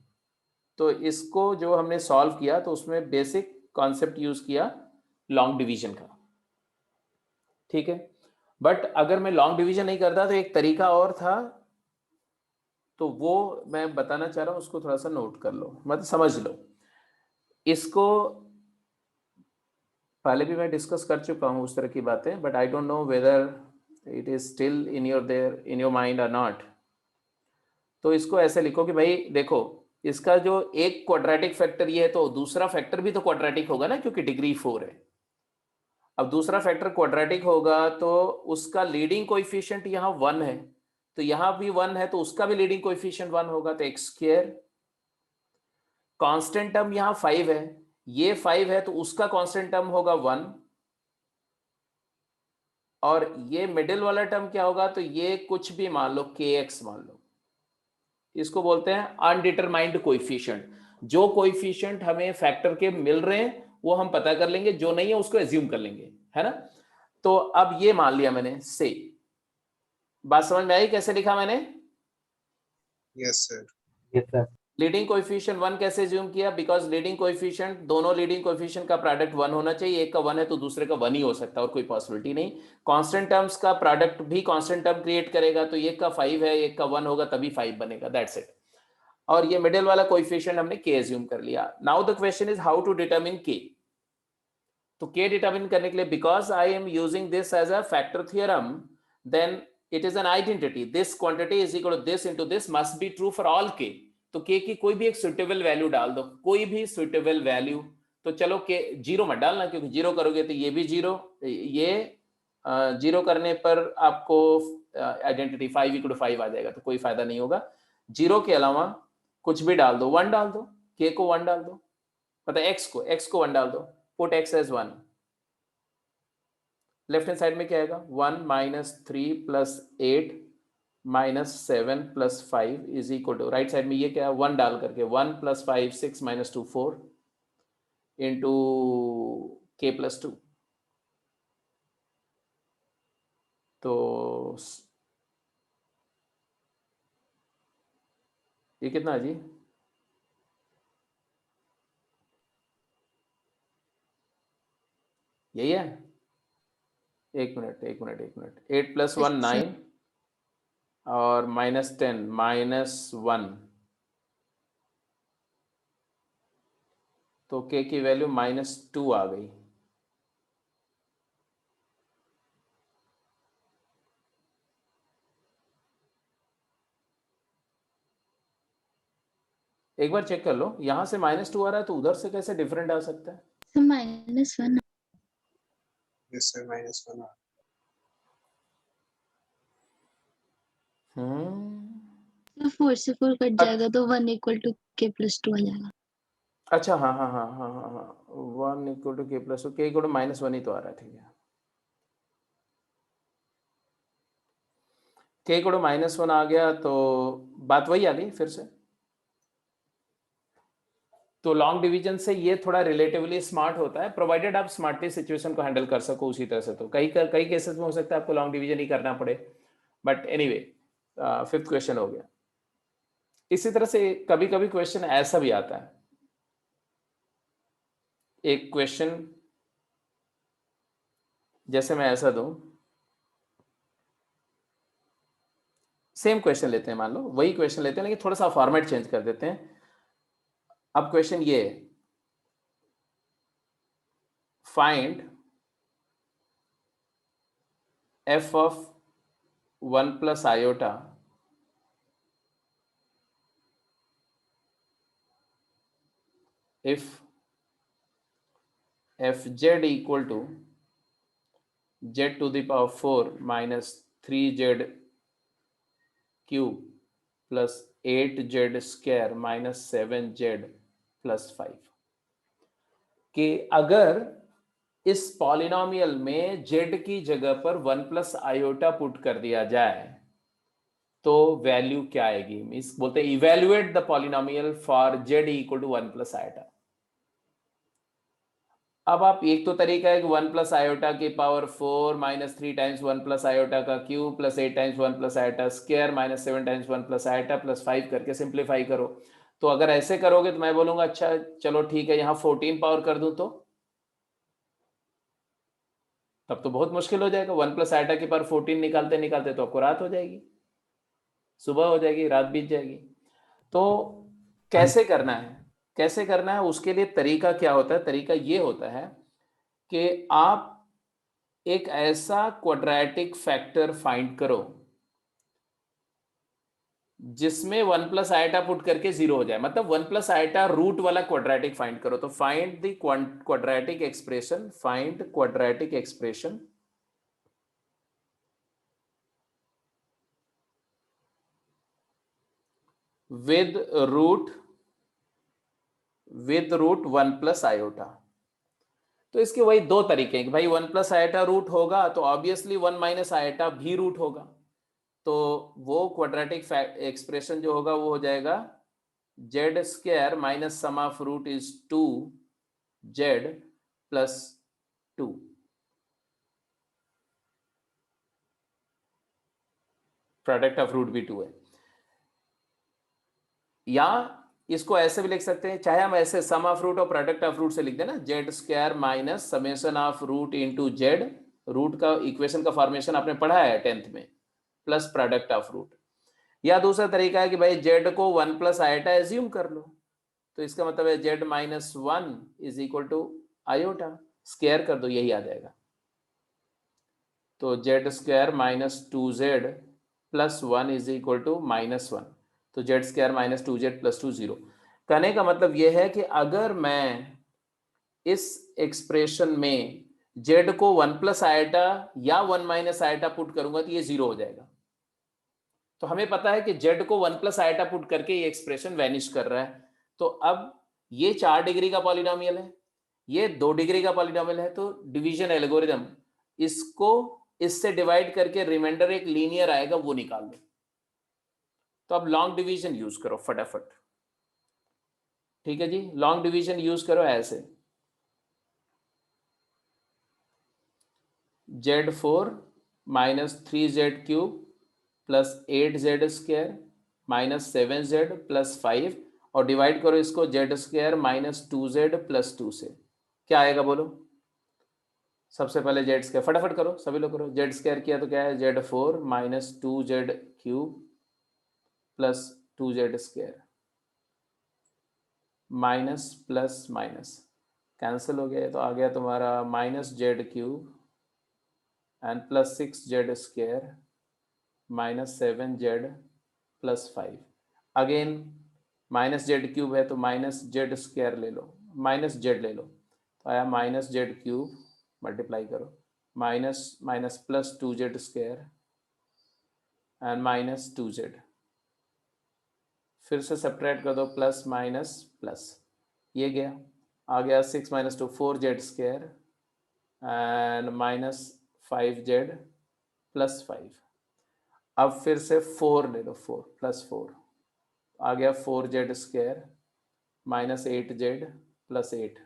तो इसको जो हमने सॉल्व किया तो उसमें बेसिक कॉन्सेप्ट यूज किया लॉन्ग डिवीजन का, ठीक है। बट अगर मैं लॉन्ग डिवीजन नहीं करता तो एक तरीका और था, तो वो मैं बताना चाह रहा हूं, उसको थोड़ा सा नोट कर लो, मतलब समझ लो। इसको पहले भी मैं डिस्कस कर चुका हूं उस तरह की बातें, but I don't know whether it is still in your mind और नॉट। तो इसको ऐसे लिखो कि भाई देखो, इसका जो एक क्वाड्रेटिक फैक्टर ये है तो दूसरा फैक्टर भी तो क्वाड्रेटिक होगा ना, क्योंकि डिग्री 4 है। अब दूसरा फैक्टर क्वाड्रेटिक होगा तो उसका लीडिंग कोएफिशिएंट यहाँ 1 है, तो यहाँ भी 1 है तो उसका भी लीडिंग कोएफिशिएंट 1 होगा, तो एक्स स्क्वायर। कांस्टेंट टर्म यहाँ 5 है, ये 5 है तो उसका कांस्टेंट टर्म होगा 1, और ये मिडिल वाला टर्म क्या होगा, तो ये कुछ भी मान लो kx मान लो, इसको बोलते हैं अनडिटरमाइंड कोएफिशिएंट। जो कोएफिशिएंट हमें फैक्टर के मिल रहे हैं वो हम पता कर लेंगे, जो नहीं है उसको एज्यूम कर लेंगे, है ना। तो अब ये मान लिया मैंने से बात समझ में आई कैसे लिखा मैंने? Yes, sir. Yes sir. Leading coefficient 1 कैसे ज्यूम किया? बिकॉज लीडिंग कोएफिशिएंट, दोनों लीडिंग कोएफिशिएंट का प्रोडक्ट 1 होना चाहिए, एक का 1 है तो दूसरे का 1 ही हो सकता है और कोई पॉसिबिलिटी नहीं। कांस्टेंट टर्म्स का प्रोडक्ट भी कांस्टेंट टर्म क्रिएट करेगा, तो एक का 5 है एक का 1 होगा तभी 5 बनेगा, दैट्स इट। और ये मिडिल वाला कोएफिशिएंट हमने k ज्यूम कर लिया। Now the question is how to determine k। तो k डिटरमिन करने के लिए, because I am using this as a factor theorem, then it is an identity, this quantity is equal to this into this must be true for all k। तो k की कोई भी एक सुटेबल वैल्यू डाल दो, कोई भी सुटेबल वैल्यू। तो चलो k जीरो मत डालना, क्योंकि जीरो करोगे तो ये भी जीरो, ये जीरो करने पर आपको आइडेंटिटी 5 इक्वल टू 5 आ जाएगा, तो कोई फायदा नहीं होगा। जीरो के अलावा कुछ भी डाल दो, 1 डाल दो, k को 1 डाल दो, मतलब x को 1 डाल दो, put x as 1। Left hand side में क्या आएगा? 1 minus 3 plus 8 minus 7 plus 5 is equal to, right side में ये क्या है? 1 डाल करके 1 plus 5 6 minus 2 4 into k plus 2। तो ये कितना है जी? यही है? एक मिनट 8 प्लस 1 9 और माइनस 10 माइनस 1, तो k की वैल्यू -2 आ गई। एक बार चेक कर लो, यहां से -2 आ रहा है तो उधर से कैसे डिफरेंट आ सकता है? So -1. Yes, sir. -1. So 4 से 4 कट जाएगा तो 1 इक्वल टू k प्लस 2 आ जाएगा। अच्छा, हाँ 1 equal to k plus two, k equal to -1 ही तो आ रहा है, ठीक है। k इक्वल टू -1 आ गया तो बात वही आ गई फिर से। तो लॉन्ग डिवीजन से ये थोड़ा रिलेटिवली स्मार्ट होता है, प्रोवाइडेड आप स्मार्टली सिचुएशन को हैंडल कर सको उसी तरह से। तो कई केसेस में हो सकता है आपको लॉन्ग डिवीजन ही करना पड़े, बट एनीवे 5th क्वेश्चन हो गया। इसी तरह से कभी कभी क्वेश्चन ऐसा भी आता है, एक क्वेश्चन जैसे मैं ऐसा दूं, सेम क्वेश्चन लेते हैं, मान लो वही क्वेश्चन लेते हैं लेकिन थोड़ा सा फॉर्मेट चेंज कर देते हैं। अब क्वेश्चन ये है, find f of 1 plus iota if fz equal to z to the power 4 minus 3z cube plus 8z square minus 7z plus 5, कि अगर इस पॉलिनोमियल में z की जगह पर 1 प्लस आयोटा पुट कर दिया जाए तो वैल्यू क्या आएगी? मींस बोलते हैं evaluate the polynomial for z equal to 1 plus iota. अब आप, एक तो तरीका है कि 1 प्लस आयोटा की power 4 minus 3 times 1 plus iota का cube plus 8 times 1 plus iota square minus 7 times 1 plus iota plus 5 करके सिंप्लीफाई करो। तो अगर ऐसे करोगे तो मैं बोलूंगा अच्छा चलो ठीक है, यहाँ 14 पावर कर दूं तो तब तो बहुत मुश्किल हो जाएगा। 1 प्लस आयोटा की पावर 14 निकालते निकालते तो आपको रात हो जाएगी, सुबह हो जाएगी, रात बीत जाएगी। तो कैसे करना है, कैसे करना है उसके लिए तरीका क्या होता है? तरीका ये होता है कि आप एक ऐसा क्वाड्रेटिक फैक्टर फाइंड करो जिसमें 1 प्लस आयोटा पुट करके 0 हो जाए, मतलब 1 प्लस आयोटा रूट वाला क्वाड्रेटिक फाइंड करो। तो find the quadratic expression, find quadratic expression with root 1 plus iota. तो इसके वही दो तरीके हैं कि भाई 1 प्लस आयोटा रूट होगा तो ऑब्वियसली 1 माइनस आयोटा भी रूट होगा। तो वो क्वाड्रेटिक एक्सप्रेशन जो होगा वो हो जाएगा z square minus sum of root is 2z plus 2। Product of root भी 2 है। या इसको ऐसे भी लिख सकते हैं, चाहे हम ऐसे सम ऑफ रूट और प्रोडक्ट ऑफ रूट से लिख देना, z square minus summation of root into z, root का इक्वेशन का फॉर्मेशन आपने पढ़ा है 10th में, प्लस प्रोडक्ट ऑफ रूट। या दूसरा तरीका है कि भाई जेड को 1 प्लस आयोटा एज्यूम कर लो, तो इसका मतलब है z minus 1 is equal to iota, square कर दो, यही आ जाएगा। तो z square minus 2z plus 1 is equal to -1, तो z square minus 2z plus 2 0। कहने का मतलब यह है कि अगर मैं इस एक्सप्रेशन में z को 1 प्लस आयोटा या 1 माइनस आयोटा पुट करूंगा तो ये 0 हो जाएगा। तो हमें पता है कि z को 1 प्लस आयोटा पुट करके ये एक्सप्रेशन वैनिश कर रहा है। तो अब ये 4 डिग्री का पॉलिनोमियल है, ये 2 डिग्री का पॉलिनोमियल है, तो डिवीजन एल्गोरिथम इसको इससे डिवाइड करके रिमाइंडर एक लीनियर आएगा वो निकाल लो। तो अब लॉन्ग डिवीजन यूज करो फटाफट, ठीक है जी, लॉन्ग डिवीजन यूज करो ऐसे, z4 minus 3z cube plus 8z square minus 7z plus 5 और डिवाइड करो इसको z square minus 2z plus 2 से, क्या आएगा बोलो। सबसे पहले जेड स्क्वायर फटाफट करो, सभी लोग करो। जेड स्क्वायर किया तो क्या है, z4 minus 2z cube plus 2z square minus plus minus cancel हो गया, तो आ गया तुम्हारा minus Z cube and plus 6z square minus 7z plus 5। Again minus Z cube है तो माइनस जेड स्क्वायर ले लो, माइनस जेड ले लो, तो आया माइनस जेड क्यूब, मल्टीप्लाई करो, minus minus plus 2z square and minus 2z, फिर से सेपरेट कर दो, प्लस माइनस प्लस, ये गया, आ गया 6 minus 2 4z square and minus 5z plus 5। अब फिर से 4 ले लो, 4 प्लस 4, आ गया 4z square minus 8z plus 8,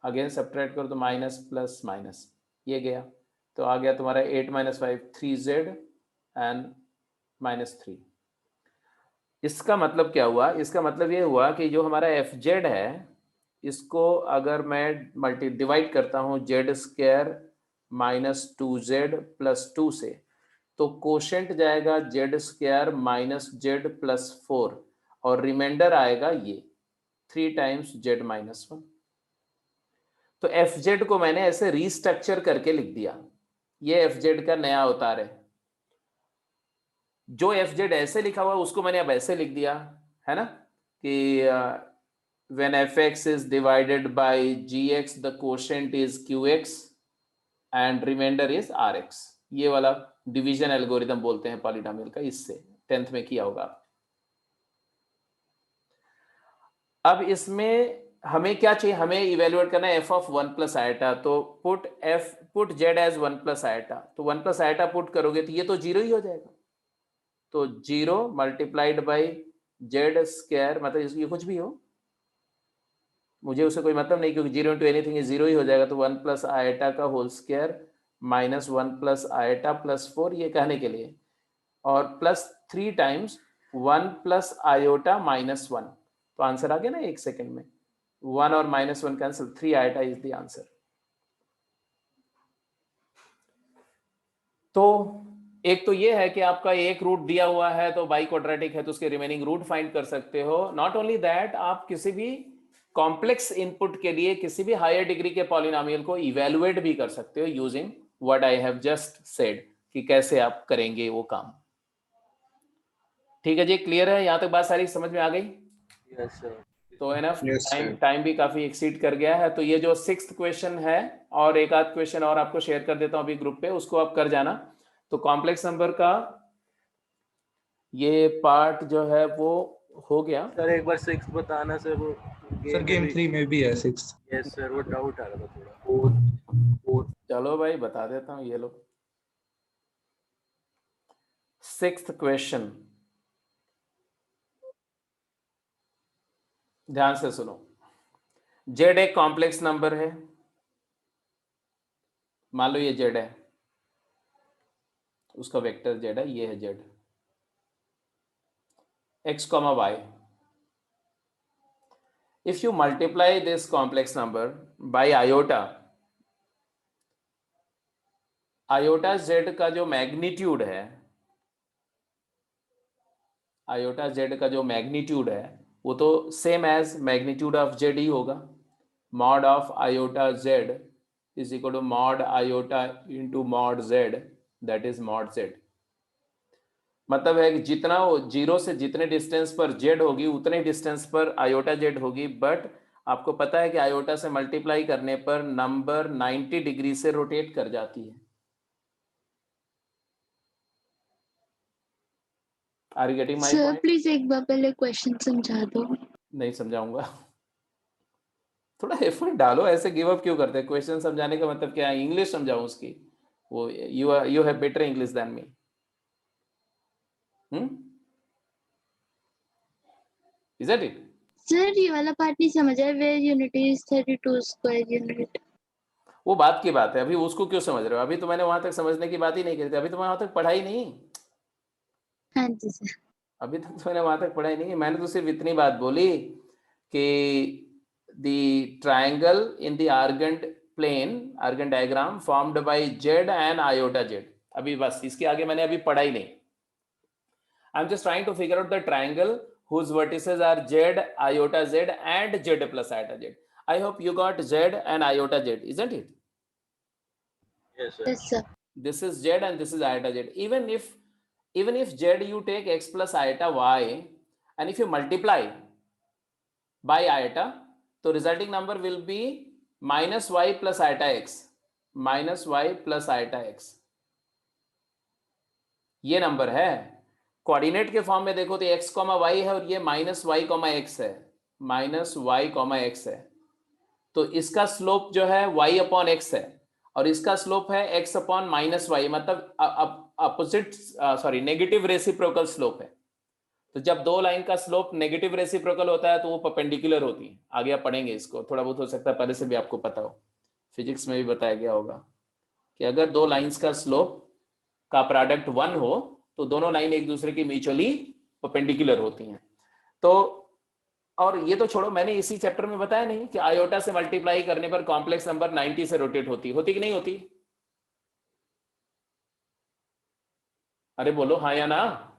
again separate करो तो माइनस प्लस माइनस, ये गया, तो आ गया तुम्हारा 8 माइनस 5 3z एंड माइनस 3। इसका मतलब क्या हुआ, इसका मतलब ये हुआ कि जो हमारा fz है इसको अगर मैं डिवाइड करता हूँ Z square minus 2z plus 2 से, तो कोशेंट जाएगा z square minus Z plus 4 और रिमाइंडर आएगा ये 3 टाइम्स जेड माइनस 1। तो fz को मैंने ऐसे रीस्ट्रक्चर करके लिख दिया, ये fz का नया अवतार है। जो fz ऐसे लिखा हुआ उसको मैंने अब ऐसे लिख दिया है ना, कि when fx is divided by gx the quotient is qx and remainder is rx, ये वाला डिवीजन एल्गोरिथम बोलते हैं पॉलिनोमियल का, इससे 10th में किया होगा। अब इसमें हमें क्या चाहिए, हमें इवेल्युएट करना है f ऑफ 1 प्लस आयोटा, तो put z as 1 plus iota, तो 1 प्लस आयोटा पुट करोगे तो ये तो 0 ही हो जाएगा, तो 0 मल्टीप्लाइड बाई जेड स्क्वायर, मतलब ये कुछ भी हो, मुझे उससे कोई मतलब नहीं, क्योंकि 0 इंटू एनीथिंग 0 ही हो जाएगा, तो 1 प्लस आयोटा का whole square minus 1 plus iota plus 4, ये कहने के लिए, और plus 3 times 1 plus iota minus 1, तो आंसर आ गया ना 1 सेकेंड में, 1 और minus 1 cancel, 3 iota is the answer. तो एक तो ये है कि आपका एक रूट दिया हुआ है तो बाई क्वाड्रेटिक है तो उसके रिमेनिंग रूट फाइंड कर सकते हो। नॉट ओनली दैट, आप किसी भी कॉम्प्लेक्स इनपुट के लिए किसी भी हायर डिग्री के पॉलिनोमियल को इवेलुएट भी कर सकते हो using what I have just said, कि कैसे आप करेंगे वो काम। ठीक है जी, क्लियर है, यहां तक बात सारी समझ में आ गई? Yes sir. तो एनफ Yes, sir. टाइम भी काफी एक्सीड कर गया है, तो ये जो 6th क्वेश्चन है और एक आध क्वेश्चन और आपको शेयर कर देता हूं अभी ग्रुप पे, उसको आप कर जाना। तो कॉम्प्लेक्स नंबर का ये पार्ट जो है वो हो गया। सर एक बार 6 बताना सर, वो सर गेम 3 में भी है 6। यस सर, वो डाउट आ रहा था थोड़ा। चलो भाई बता देता हूं, ये लो 6th क्वेश्चन, ध्यान से सुनो। जेड एक कॉम्प्लेक्स नंबर है, मान लो ये जेड है, उसका वेक्टर जेड है, ये है Z, x comma y. If you multiply this complex number by iota, iota z का जो मैग्नीट्यूड है, iota z का जो मैग्नीट्यूड है वो तो same as magnitude of z ही होगा. Mod of iota z is equal to mod iota into mod z, that is mod z. मतलब है कि जितना जीरो से जितने डिस्टेंस पर z होगी उतने डिस्टेंस पर iota z होगी. बट आपको पता है कि iota से मल्टीप्लाई करने पर नंबर 90 डिग्री से रोटेट कर जाती है. Are you getting my sir point? Please एक बार पहले क्वेश्चन समझा दो. नहीं समझाऊंगा. थोड़ा एफर्ट डालो. ऐसे गिव अप क्यों करते हैं? क्वेश्चन समझाने का मतलब क्या है? इंग्लिश समझाऊं उसकी? वो you have better English than me. Is that it? Sir ये वाला पार्ट नहीं समझा. Where unit is 32 square unit. वो बात की बात है. अभी उसको क्यों समझ रहे हो? अभी तो मैंने वहां तक समझने की बात ही नहीं करी थी. अभी तो वहां तक पढ़ाई नहीं. हाँ जी सर. अभी तक तो मैंने वहां तक पढ़ाई नहीं. मैंने तो सिर्फ इतनी बात बोली कि the triangle in the argand plane, argand diagram formed by z and iota z. अभी बस इसके आगे मैंने अभी पढ़ा ही नहीं. I'm just trying to figure out the triangle whose vertices are z, iota z and z plus iota z. I hope you got z and iota z, isn't it? Yes, sir. Yes sir. This is z and this is iota z. Even if z you take x plus iota y, and if you multiply by iota, तो resulting number will be minus y plus iota x. Minus y plus iota x ये नंबर है. कोऑर्डिनेट के फॉर्म में देखो तो एक्स कॉमा वाई है और ये माइनस वाई कॉमा एक्स है. माइनस वाई कॉमा एक्स है. तो इसका स्लोप जो है वाई अपॉन एक्स है और इसका स्लोप है एक्स अपॉन माइनस वाई. मतलब opposite sorry negative reciprocal slope है. तो जब दो लाइन का स्लोप नेगेटिव रेसिप्रोकल होता है तो वो परपेंडिकुलर होती है. आगे आप पढ़ेंगे इसको. थोड़ा बहुत हो सकता है पहले से भी आपको पता हो. फिजिक्स में भी बताया गया होगा कि अगर दो लाइंस का स्लोप का प्रोडक्ट 1 हो तो दोनों लाइन एक दूसरे की म्यूचुअली परपेंडिकुलर होती हैं. तो और ये तो छोड़ो, मैंने इसी चैप्टर में बताया नहीं कि आयोटा से मल्टीप्लाई करने पर कॉम्प्लेक्स नंबर 90 से रोटेट होती कि नहीं होती? अरे बोलो हाँ या ना.